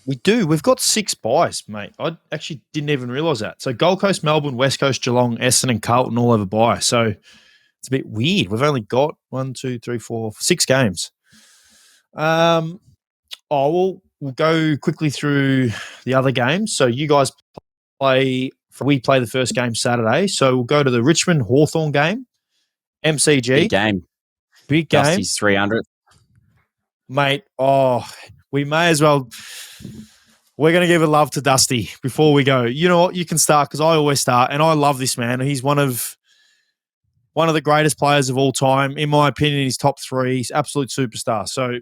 We do. We've got 6 buys, mate. I actually didn't even realise that. So, Gold Coast, Melbourne, West Coast, Geelong, Essendon and Carlton all have a buy. So, it's a bit weird. We've only got 6 games. We'll go quickly through the other games. So you guys we play the first game Saturday. So we'll go to the Richmond Hawthorn game, MCG. Big game. Dusty's 300. Mate, we may as well. We're going to give a love to Dusty before we go. You know what? You can start because I always start, and I love this man. He's one of the greatest players of all time. In my opinion, he's top 3. He's absolute superstar. So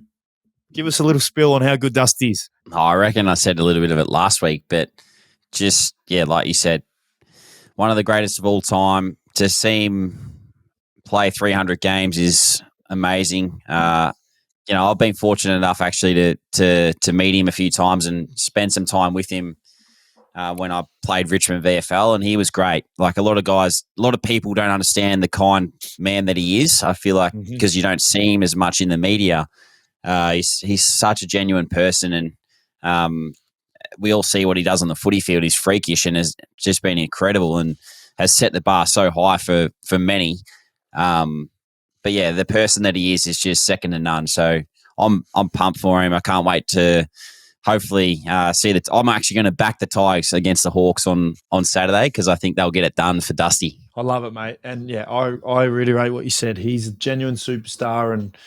give us a little spill on how good Dusty is. I reckon I said a little bit of it last week, but just, like you said, one of the greatest of all time. To see him play 300 games is amazing. I've been fortunate enough actually to meet him a few times and spend some time with him when I played Richmond VFL, and he was great. Like a lot of people don't understand the kind man that he is. I feel like because you don't see him as much in the media, he's such a genuine person, and we all see what he does on the footy field. He's freakish and has just been incredible and has set the bar so high for many. But yeah, the person that he is just second to none. So I'm pumped for him. I can't wait to hopefully see that. I'm actually going to back the Tigers against the Hawks on Saturday because I think they'll get it done for Dusty. I love it, mate. And yeah, I reiterate what you said. He's a genuine superstar. And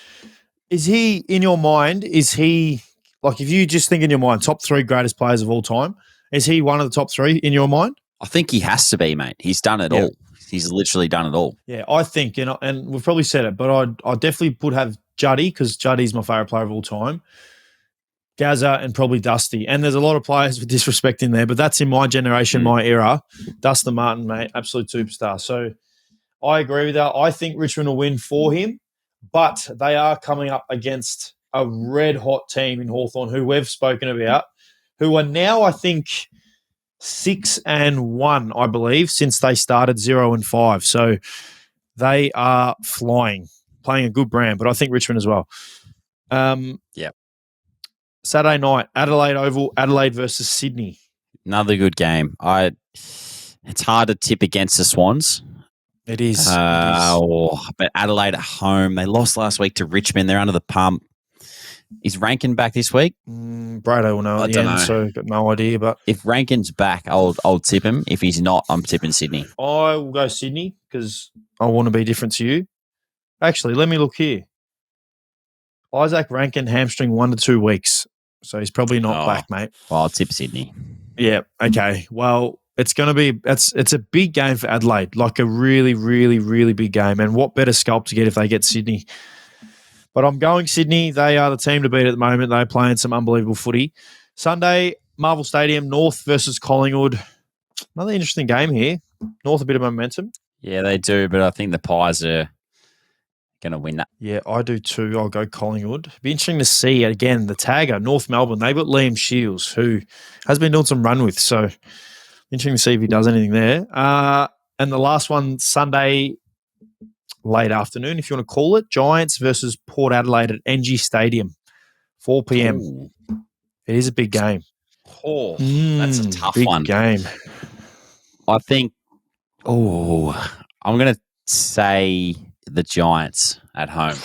is he, in your mind, if you just think in your mind, top 3 greatest players of all time, is he one of the top 3 in your mind? I think he has to be, mate. He's done it all. He's literally done it all. Yeah, I think, and we've probably said it, but I definitely would have Juddy because Juddy's my favourite player of all time, Gazza, and probably Dusty. And there's a lot of players with disrespect in there, but that's in my generation, my era. Dustin Martin, mate, absolute superstar. So I agree with that. I think Richmond will win for him, but they are coming up against a red-hot team in Hawthorn who we've spoken about, who are now, I think, 6-1, I believe, since they started 0-5. So they are flying, playing a good brand, but I think Richmond as well. Saturday night, Adelaide Oval, Adelaide versus Sydney. Another good game. It's hard to tip against the Swans. It is. But Adelaide at home, they lost last week to Richmond. They're under the pump. Is Rankin back this week? Brado will know at the end, so got no idea. But if Rankin's back, I'll tip him. If he's not, I'm tipping Sydney. I will go Sydney because I want to be different to you. Actually, let me look here. Isaac Rankin hamstring 1 to 2 weeks, so he's probably not back, mate. Well, I'll tip Sydney. Yeah. Okay. Well, it's going to be it's a big game for Adelaide, like a really, really, really big game. And what better scalp to get if they get Sydney? But I'm going Sydney. They are the team to beat at the moment. They're playing some unbelievable footy. Sunday, Marvel Stadium, North versus Collingwood. Another interesting game here. North a bit of momentum. Yeah, they do, but I think the Pies are going to win that. Yeah, I do too. I'll go Collingwood. Be interesting to see, again, the tagger, North Melbourne. They've got Liam Shields, who has been doing some run with. So interesting to see if he does anything there. And the last one, Sunday, late afternoon, if you want to call it, Giants versus Port Adelaide at NG Stadium, 4 p.m. Ooh. It is a big game. That's a tough one. Big game. I think, I'm going to say the Giants at home.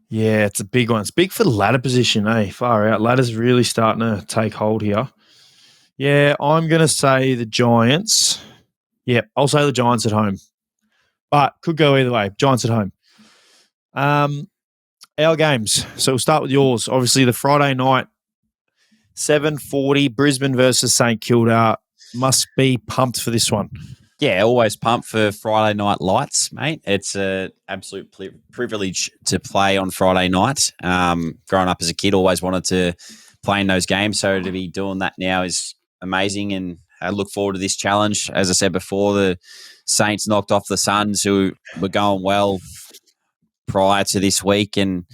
Yeah, it's a big one. It's big for the ladder position, eh? Far out. Ladder's really starting to take hold here. Yeah, I'm going to say the Giants. Yeah, I'll say the Giants at home. But could go either way. Giants at home. Our games. So we'll start with yours. Obviously, the Friday night, 7:40, Brisbane versus St Kilda. Must be pumped for this one. Yeah, always pumped for Friday night lights, mate. It's an absolute privilege to play on Friday night. Growing up as a kid, always wanted to play in those games. So to be doing that now is amazing, and I look forward to this challenge. As I said before, the Saints knocked off the Suns, who were going well prior to this week, and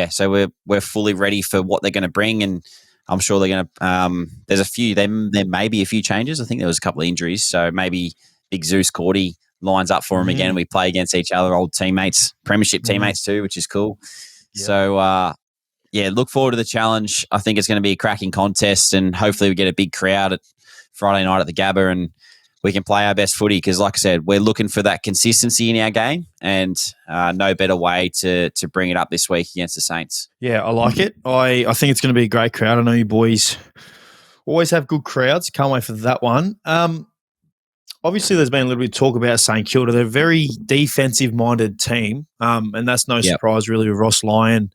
so we're fully ready for what they're going to bring, and I'm sure they're going to. There's a few. There may be a few changes. I think there was a couple of injuries, so maybe Big Zeus Cordy lines up for him again. We play against each other, old teammates, premiership teammates too, which is cool. Yep. So look forward to the challenge. I think it's going to be a cracking contest, and hopefully we get a big crowd at Friday night at the Gabba, and we can play our best footy because, like I said, we're looking for that consistency in our game, and no better way to bring it up this week against the Saints. Yeah, I like it. I think it's going to be a great crowd. I know you boys always have good crowds. Can't wait for that one. Obviously, there's been a little bit of talk about St Kilda. They're a very defensive-minded team, and that's no surprise really with Ross Lyon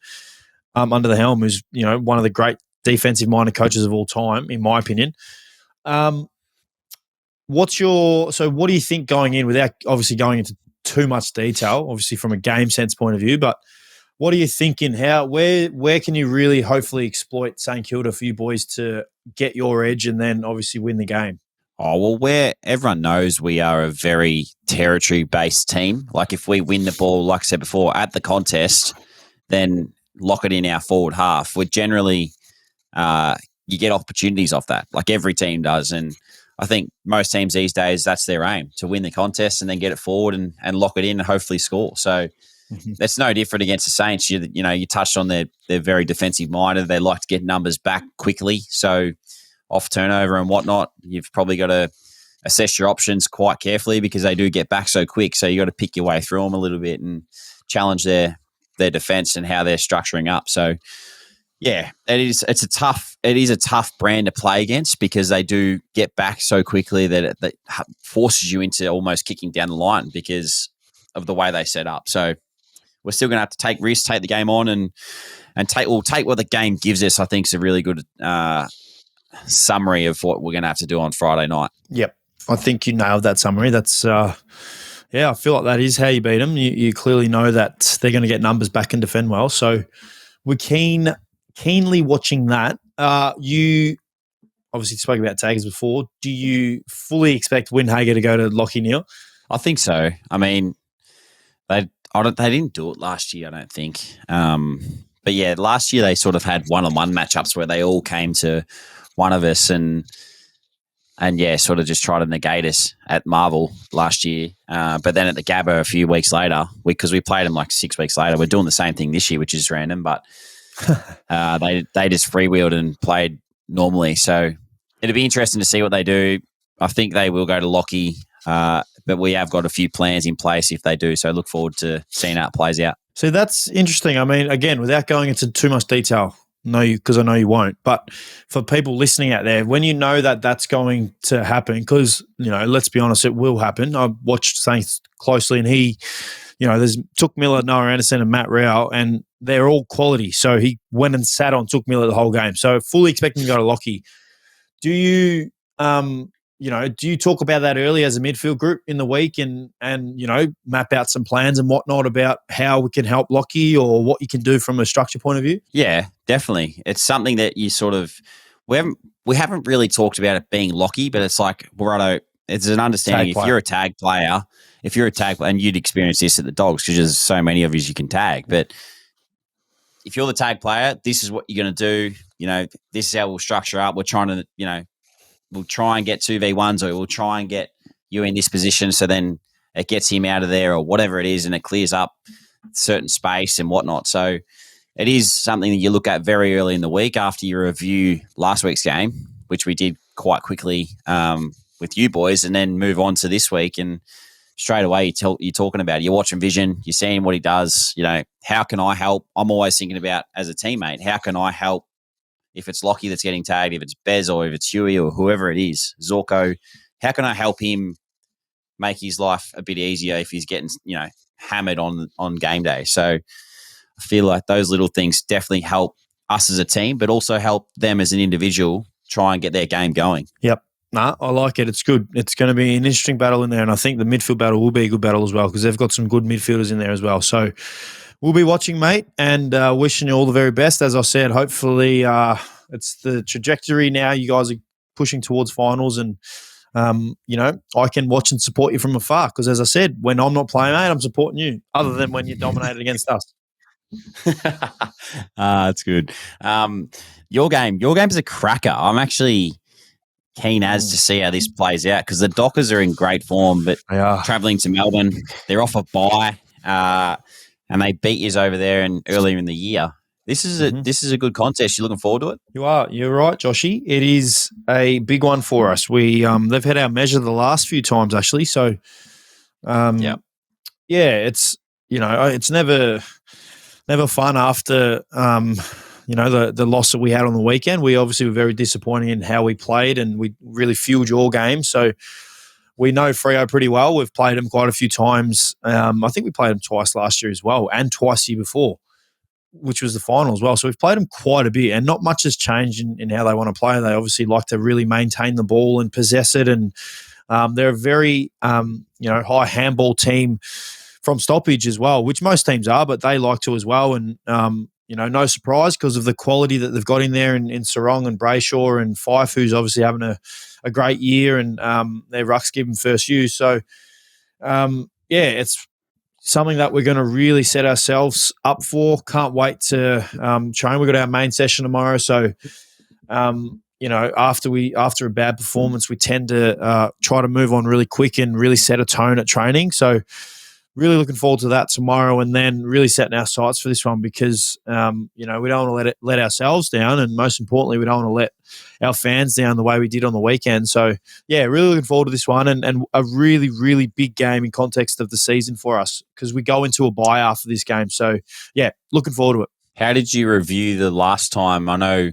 under the helm, who's one of the great defensive-minded coaches of all time, in my opinion. What do you think going in, without obviously going into too much detail, obviously from a game sense point of view, but what are you thinking? Where can you really hopefully exploit St Kilda for you boys to get your edge and then obviously win the game? Oh, well, where everyone knows we are a very territory-based team. Like if we win the ball, like I said before, at the contest, then lock it in our forward half. We're generally, you get opportunities off that, like every team does. And I think most teams these days, that's their aim, to win the contest and then get it forward and lock it in and hopefully score. So that's no different against the Saints. You touched on they're very defensive-minded. They like to get numbers back quickly. So off turnover and whatnot, you've probably got to assess your options quite carefully because they do get back so quick. So you got to pick your way through them a little bit and challenge their defense and how they're structuring up. So yeah, it is a tough brand to play against because they do get back so quickly that it forces you into almost kicking down the line because of the way they set up. So we're still going to have to take risks, take the game on, and take what the game gives us. I think is a really good summary of what we're going to have to do on Friday night. Yep. I think you nailed that summary. That's, I feel like that is how you beat them. You clearly know that they're going to get numbers back and defend well. So we're keenly watching that. You obviously spoke about taggers before. Do you fully expect Windhager to go to Lachie Neale? I think so. I mean, they didn't do it last year, I don't think. But yeah, last year they sort of had one-on-one matchups where they all came to one of us and sort of just tried to negate us at Marvel last year. But then at the Gabba a few weeks later, because we played them like 6 weeks later, we're doing the same thing this year, which is random, but they just freewheeled and played normally. So it'll be interesting to see what they do. I think they will go to Lachie, but we have got a few plans in place if they do. So look forward to seeing how it plays out. So that's interesting. I mean, again, without going into too much detail, because I know you won't. But for people listening out there, when you know that that's going to happen, because, let's be honest, it will happen. I've watched Saints closely and he, there's Took Miller, Noah Anderson and Matt Rao, and they're all quality. So he went and sat on Took Miller the whole game. So fully expecting to go to Lachie. Do you, do you talk about that early as a midfield group in the week and map out some plans and whatnot about how we can help Lachie or what you can do from a structure point of view? Yeah, definitely. It's something that you sort of we haven't really talked about it being Lachie, but it's like it's an understanding. If you're a tag player, and you'd experience this at the Dogs because there's so many of you can tag, but if you're the tag player, this is what you're going to do. This is how we'll structure up. We're trying to, we'll try and get 2v1s or we'll try and get you in this position so then it gets him out of there or whatever it is and it clears up certain space and whatnot. So it is something that you look at very early in the week after you review last week's game, which we did quite quickly with you boys, and then move on to this week. And straight away you're talking about it. You're watching Vision, you're seeing what he does. How can I help? I'm always thinking about, as a teammate, how can I help? If it's Lachie that's getting tagged, if it's Bez or if it's Huey or whoever it is, Zorko, how can I help him make his life a bit easier if he's getting, hammered on game day? So I feel like those little things definitely help us as a team, but also help them as an individual try and get their game going. Yep. Nah, I like it. It's good. It's going to be an interesting battle in there, and I think the midfield battle will be a good battle as well because they've got some good midfielders in there as well. So we'll be watching, mate, and wishing you all the very best. As I said, hopefully it's the trajectory now. You guys are pushing towards finals, and, I can watch and support you from afar because, as I said, when I'm not playing, mate, I'm supporting you, other than when you dominated against us. That's good. Your game is a cracker. I'm actually keen as to see how this plays out because the Dockers are in great form, but travelling to Melbourne, they're off a bye, and they beat us over there earlier in the year. This is a good contest. You're looking forward to it? You are. You're right, Joshy. It is a big one for us. We they've had our measure the last few times actually. So, it's it's never fun after the loss that we had on the weekend. We obviously were very disappointed in how we played, and we really fueled your game. So we know Freo pretty well. We've played them quite a few times. I think we played them twice last year as well, and twice the year before. which was the final as well. So we've played them quite a bit, and not much has changed in how they want to play. They obviously like to really maintain the ball and possess it, and they're a very high handball team from stoppage as well, which most teams are, but they like to as well. And no surprise because of the quality that they've got in there in Sarong and Brayshaw and Fife, who's obviously having a great year, and their ruck's given first use. So it's something that we're going to really set ourselves up for. Can't wait to train. We've got our main session tomorrow. So, after a bad performance, we tend to try to move on really quick and really set a tone at training. So really looking forward to that tomorrow, and then really setting our sights for this one because, we don't want to let ourselves down. And most importantly, we don't want to let our fans down the way we did on the weekend. So, really looking forward to this one and a really, really big game in context of the season for us because we go into a bye after this game. So, looking forward to it. How did you review the last time? I know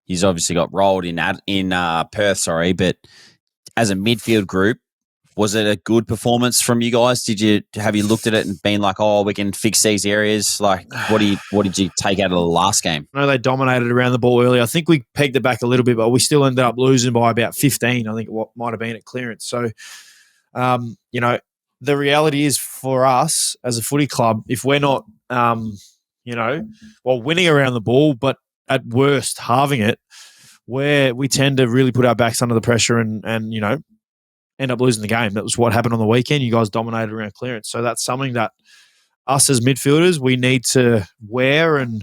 he's obviously got rolled in Perth, but as a midfield group, was it a good performance from you guys? Have you looked at it and been like, oh, we can fix these areas? Like, what did you take out of the last game? I know they dominated around the ball early. I think we pegged it back a little bit, but we still ended up losing by about 15. I think it might have been at clearance. So, the reality is for us as a footy club, if we're not, winning around the ball, but at worst halving it, where we tend to really put our backs under the pressure and end up losing the game. That was what happened on the weekend. You guys dominated around clearance. So that's something that us as midfielders, we need to wear and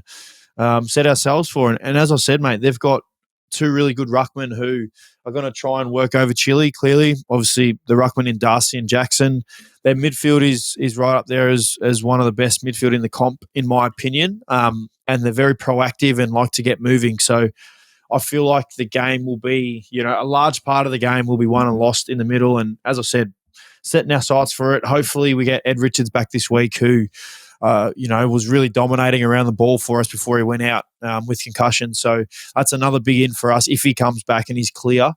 set ourselves for. And as I said, mate, they've got two really good ruckmen who are going to try and work over Chile, clearly. Obviously, the ruckman in Darcy and Jackson. Their midfield is right up there as one of the best midfield in the comp, in my opinion. And they're very proactive and like to get moving. So I feel like the game will be, a large part of the game will be won and lost in the middle. And as I said, setting our sights for it. Hopefully we get Ed Richards back this week who, was really dominating around the ball for us before he went out with concussion. So that's another big in for us if he comes back and he's clear.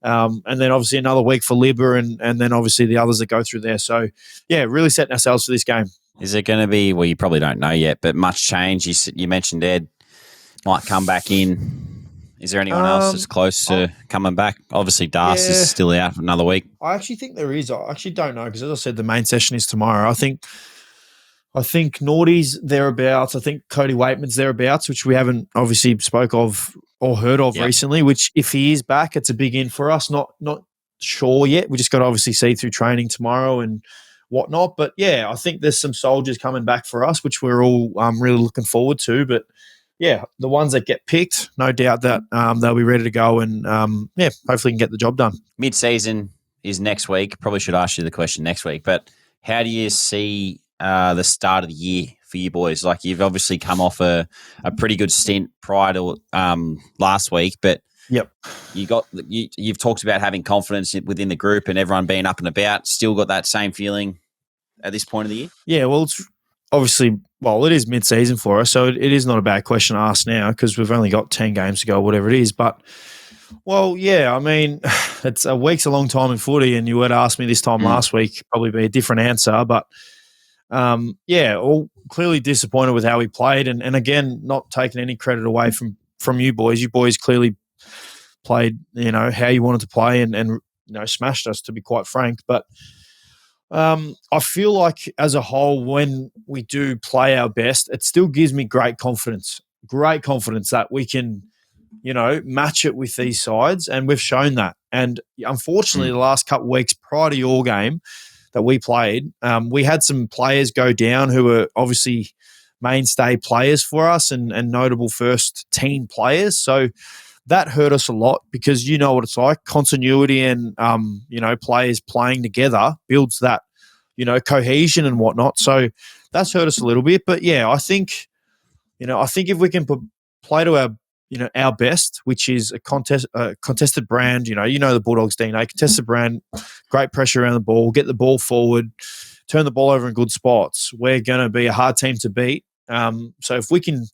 And then obviously another week for Libba and then obviously the others that go through there. So, really setting ourselves for this game. Is it going to be, well, you probably don't know yet, but much change? You mentioned Ed might come back in. Is there anyone else that's close to coming back? Obviously, Das is still out for another week. I actually think there is. I actually don't know because, as I said, the main session is tomorrow. I think Naughty's thereabouts. I think Cody Waitman's thereabouts, which we haven't obviously spoke of or heard of recently, which if he is back, it's a big in for us. Not sure yet. We just got to obviously see through training tomorrow and whatnot. But, I think there's some soldiers coming back for us, which we're all really looking forward to. But, the ones that get picked, no doubt that they'll be ready to go and, hopefully can get the job done. Mid-season is next week. Probably should ask you the question next week. But how do you see the start of the year for you boys? Like, you've obviously come off a pretty good stint prior to last week, but you've talked about having confidence within the group and everyone being up and about. Still got that same feeling at this point of the year? Yeah, well, it's obviously, it is mid-season for us, so it is not a bad question to ask now because we've only got 10 games to go, whatever it is. But, I mean, it's a week's a long time in footy, and you were to ask me this time last week, probably be a different answer. But, all clearly disappointed with how we played. And again, not taking any credit away from you boys. You boys clearly played, how you wanted to play and smashed us, to be quite frank. But I feel like as a whole, when we do play our best, it still gives me great confidence that we can, match it with these sides. And we've shown that. And unfortunately, the last couple of weeks prior to your game that we played, we had some players go down who were obviously mainstay players for us and notable first team players. So that hurt us a lot because you know what it's like. Continuity and, players playing together builds that, cohesion and whatnot. So that's hurt us a little bit. But, I think if we can play to our best, which is a contested brand, the Bulldogs DNA, contested brand, great pressure around the ball, get the ball forward, turn the ball over in good spots, we're going to be a hard team to beat. So if we can,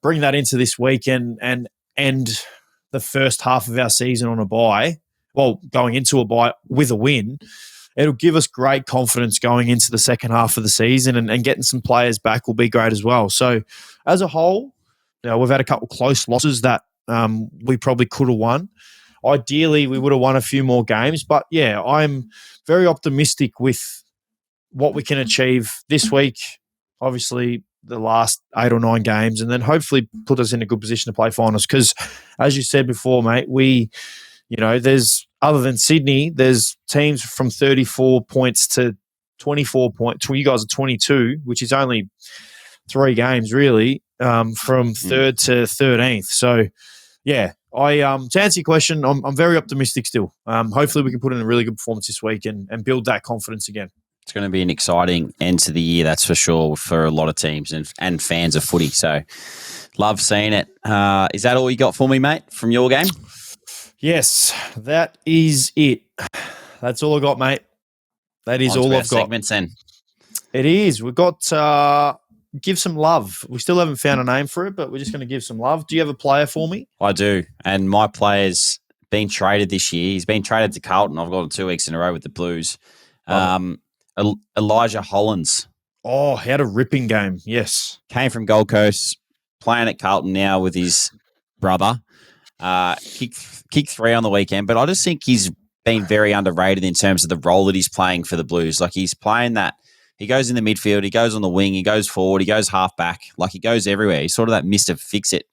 bring that into this weekend and end the first half of our season on a bye, going into a bye with a win, it'll give us great confidence going into the second half of the season, and getting some players back will be great as well. So as a whole, we've had a couple close losses that we probably could have won. Ideally, we would have won a few more games. But, yeah, I'm very optimistic with what we can achieve this week, obviously the last 8 or 9 games, and then hopefully put us in a good position to play finals. Because, as you said before, mate, there's other than Sydney, there's teams from 34 points to 24 points. You guys are 22, which is only 3 games, really, from 3rd to 13th. So, yeah, to answer your question, I'm very optimistic still. Hopefully we can put in a really good performance this week and build that confidence again. It's going to be an exciting end to the year, that's for sure, for a lot of teams and fans of footy. So, love seeing it. Is that all you got for me, mate, from your game? Yes, that is it. That's all I got, mate. That is all I've got. Segments then. It is. We've got give some love. We still haven't found a name for it, but we're just going to give some love. Do you have a player for me? I do. And my player's been traded this year. He's been traded to Carlton. I've got him 2 weeks in a row with the Blues. Elijah Hollins. Oh, had a ripping game. Yes. Came from Gold Coast, playing at Carlton now with his brother. Kicked 3 on the weekend, but I just think he's been very underrated in terms of the role that he's playing for the Blues. Like, he's playing that. He goes in the midfield, he goes on the wing, he goes forward, he goes half back. Like, he goes everywhere. He's sort of that Mr. Fix-It,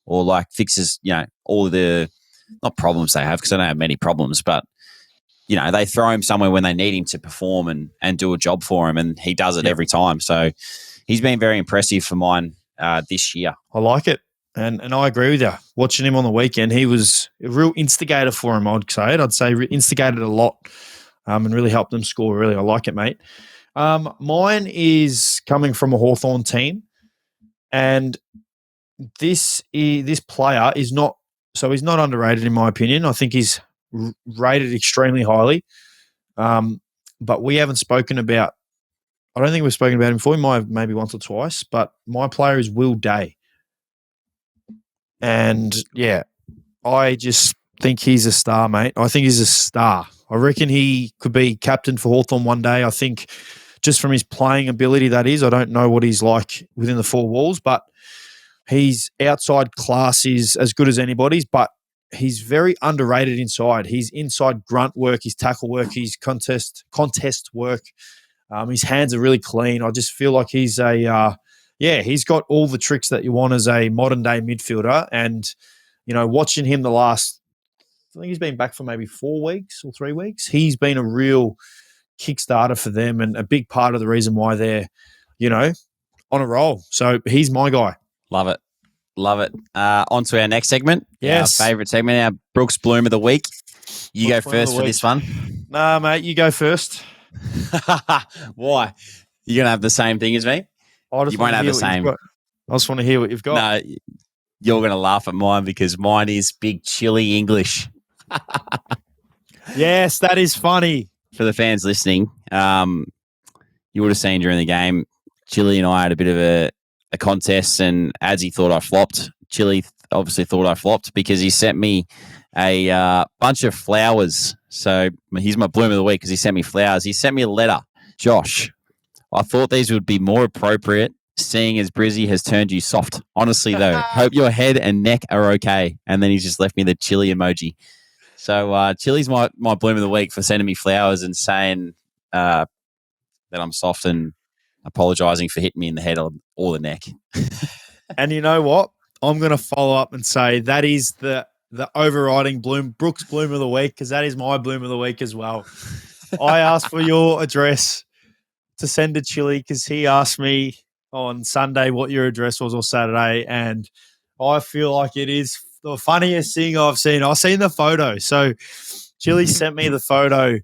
or like fixes, all the, not problems they have, because they don't have many problems, but, they throw him somewhere when they need him to perform and do a job for him, and he does it every time. So he's been very impressive for mine this year. I like it. And I agree with you. Watching him on the weekend, he was a real instigator for him, I'd say. I'd say instigated a lot and really helped them score, really. I like it, mate. Mine is coming from a Hawthorn team, and this player is not – so he's not underrated in my opinion. I think he's rated extremely highly, but we haven't spoken about – I don't think we've spoken about him before. We might have maybe once or twice, but my player is Will Day. And, yeah, I just think he's a star, mate. I think he's a star. I reckon he could be captain for Hawthorn one day. I think just from his playing ability, that is. I don't know what he's like within the 4 walls, but his outside class is as good as anybody's, but he's very underrated inside. His inside grunt work, his tackle work, his contest work, his hands are really clean. I just feel like he's he's got all the tricks that you want as a modern-day midfielder. And, watching him the last – I think he's been back for maybe 4 weeks or 3 weeks. He's been a real kickstarter for them and a big part of the reason why they're, on a roll. So he's my guy. Love it. Love it. On to our next segment. Yes. Our favourite segment, our Brookes Bloom of the Week. You go first for this one. Nah, mate, you go first. Why? You're going to have the same thing as me? You won't have the same. I just want to hear what you've got. No, you're going to laugh at mine because mine is big chili English. Yes, that is funny. For the fans listening, you would have seen during the game, Chili and I had a bit of a contest, and Adzi thought I flopped. Chili obviously thought I flopped because he sent me a bunch of flowers. So here's my bloom of the week because he sent me flowers. He sent me a letter. Josh, I thought these would be more appropriate, seeing as Brizzy has turned you soft. Honestly, though, hope your head and neck are okay. And then he's just left me the chili emoji. So Chili's my bloom of the week for sending me flowers and saying that I'm soft and apologising for hitting me in the head or the neck. And you know what? I'm going to follow up and say that is the overriding Brookes Bloom of the week, because that is my bloom of the week as well. I asked for your address to send to Chili because he asked me on Sunday what your address was, or Saturday, and I feel like it is the funniest thing I've seen. I've seen the photo. So Chili sent me the photo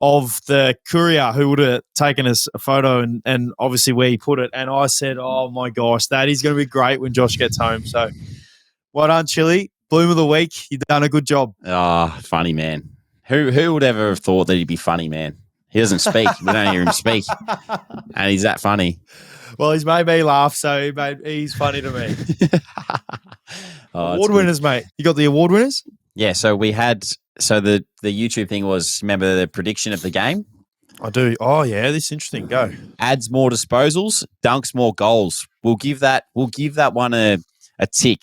of the courier who would have taken us a photo and obviously where he put it. And I said, oh, my gosh, that is going to be great when Josh gets home. So well done, Chili. Bloom of the week. You've done a good job. Oh, funny, man. Who would ever have thought that he'd be funny, man? He doesn't speak. We don't hear him speak. And he's that funny. Well, he's made me laugh, so he's funny to me. Award winners, mate. You got the award winners? Yeah, so we had – so the YouTube thing was, remember the prediction of the game? I do. Oh, yeah, this is interesting. Go. Adds more disposals, dunks more goals. We'll give that one a tick.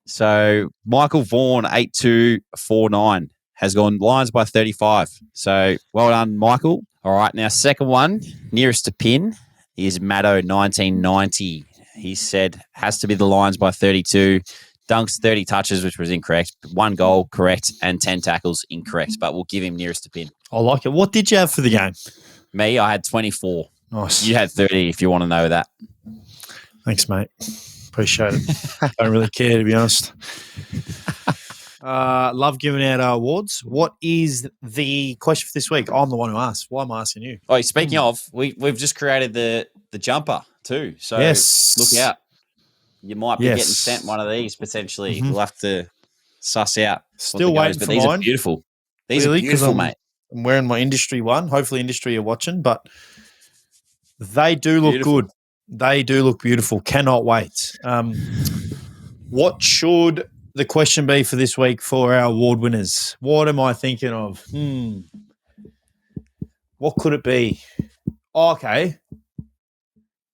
So Michael Vaughan, 8249, has gone Lions by 35. So well done, Michael. All right, now second one, nearest to pin, is Maddo, 1990. He said has to be the Lions by 32. Dunks 30 touches, which was incorrect. 1 goal, correct, and 10 tackles, incorrect. But we'll give him nearest to pin. I like it. What did you have for the game? Me, I had 24. Nice. You had 30 if you want to know that. Thanks, mate. Appreciate it. Don't really care, to be honest. Love giving out our awards. What is the question for this week? I'm the one who asked. Why am I asking you? Oh, speaking of, we've just created the jumper too. So yes. Look out. You might be getting sent one of these potentially. We'll have to suss out. Still waiting for these mine. Are beautiful. These are beautiful, mate. I'm wearing my industry one. Hopefully industry are watching, but they do look good. They do look beautiful. Cannot wait. What should the question be for this week for our award winners? What am I thinking of? What could it be? Oh, okay.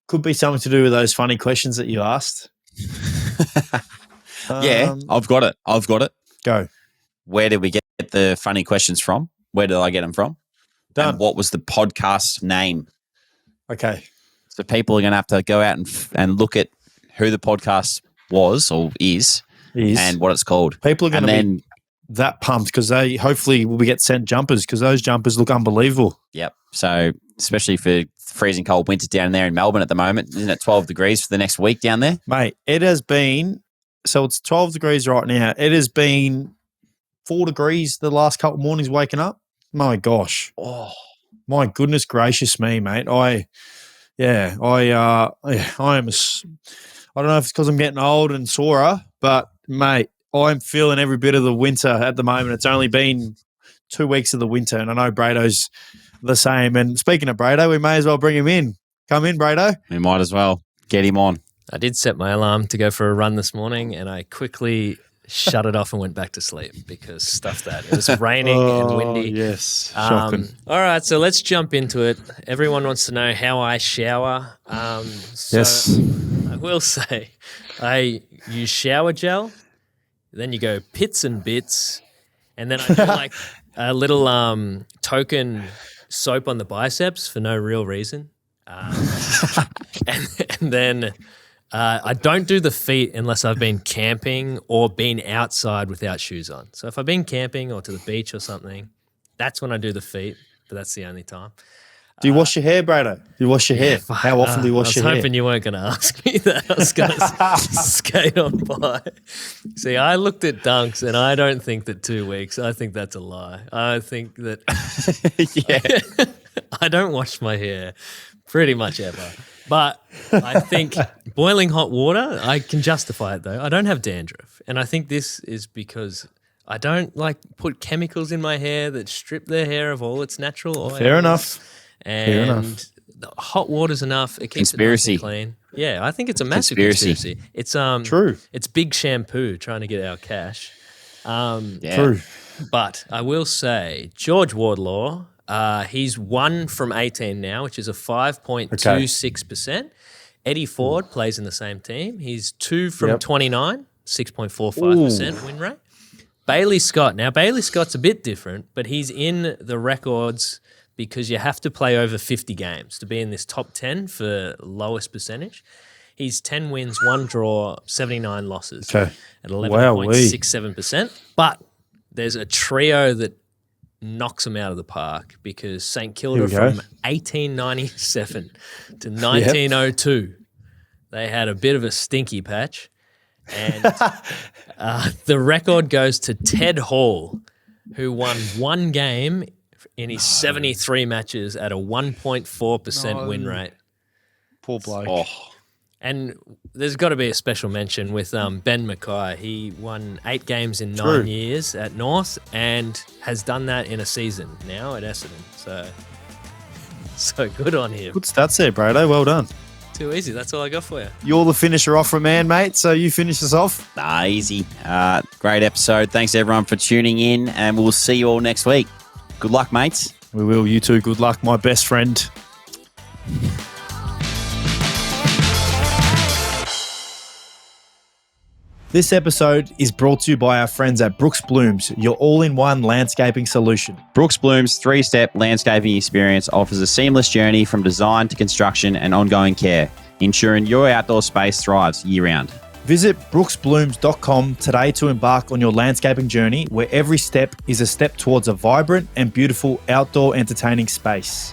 Could be something to do with those funny questions that you asked. Yeah, I've got it. Go. Where did we get the funny questions from? Where did I get them from? Done. And what was the podcast name? Okay. So people are going to have to go out and look at who the podcast was or is and what it's called. People are going to be that pumped because they hopefully will get sent jumpers because those jumpers look unbelievable. Yep. So especially for freezing cold winters down there in Melbourne at the moment. Isn't it 12 degrees for the next week down there? Mate, it has been – so it's 12 degrees right now. It has been 4 degrees the last couple of mornings waking up. My gosh. Oh, my goodness gracious me, mate. I am I don't know if it's because I'm getting old and sorer, but mate, I'm feeling every bit of the winter at the moment. It's only been 2 weeks of the winter, and I know Brado's the same. And speaking of Brado, we may as well bring him in. Come in, Brado. We might as well get him on. I did set my alarm to go for a run this morning, and I quickly shut it off and went back to sleep because stuff that. It was raining and windy. Yes, shocking. All right, so let's jump into it. Everyone wants to know how I shower. Yes. I will say I use shower gel, then you go pits and bits, and then I do like a little token soap on the biceps for no real reason. And then I don't do the feet unless I've been camping or been outside without shoes on. So if I've been camping or to the beach or something, that's when I do the feet, but that's the only time. Do you wash your hair, Brado? Do you wash your hair? How often do you wash your hair? I was hoping you weren't going to ask me that. I was going to skate on by. See, I looked at dunks, and I don't think that 2 weeks. I think that's a lie. I think that I don't wash my hair pretty much ever. But I think boiling hot water, I can justify it though. I don't have dandruff. And I think this is because I don't put chemicals in my hair that strip their hair of all its natural oil. Fair enough. And hot water's enough. It keeps it nice and clean. Yeah, I think it's a massive conspiracy. It's true. It's big shampoo trying to get our cash. True. But I will say, George Wardlaw, he's 1 from 18 now, which is a 5.26%. Eddie Ford plays in the same team. He's 2 from 29, 6.45% win rate. Bailey Scott. Now, Bailey Scott's a bit different, but he's in the records because you have to play over 50 games to be in this top 10 for lowest percentage. He's 10 wins, 1 draw, 79 losses at 11.67%. But there's a trio that knocks them out of the park because St Kilda from 1897 to 1902, they had a bit of a stinky patch. And the record goes to Ted Hall, who won 1 game in his 73 matches at a 1.4% win rate. Poor bloke. Oh. And there's got to be a special mention with Ben Mackay. He won 8 games in 9 years at North and has done that in a season now at Essendon. So good on him. Good stats there, Brado. Well done. Too easy. That's all I got for you. You're the finisher off for man, mate. So you finish us off. Easy. Great episode. Thanks, everyone, for tuning in, and we'll see you all next week. Good luck, mates. We will. You too. Good luck, my best friend. This episode is brought to you by our friends at Brookes Blooms, your all-in-one landscaping solution. Brookes Blooms' 3-step landscaping experience offers a seamless journey from design to construction and ongoing care, ensuring your outdoor space thrives year-round. Visit brooksblooms.com today to embark on your landscaping journey, where every step is a step towards a vibrant and beautiful outdoor entertaining space.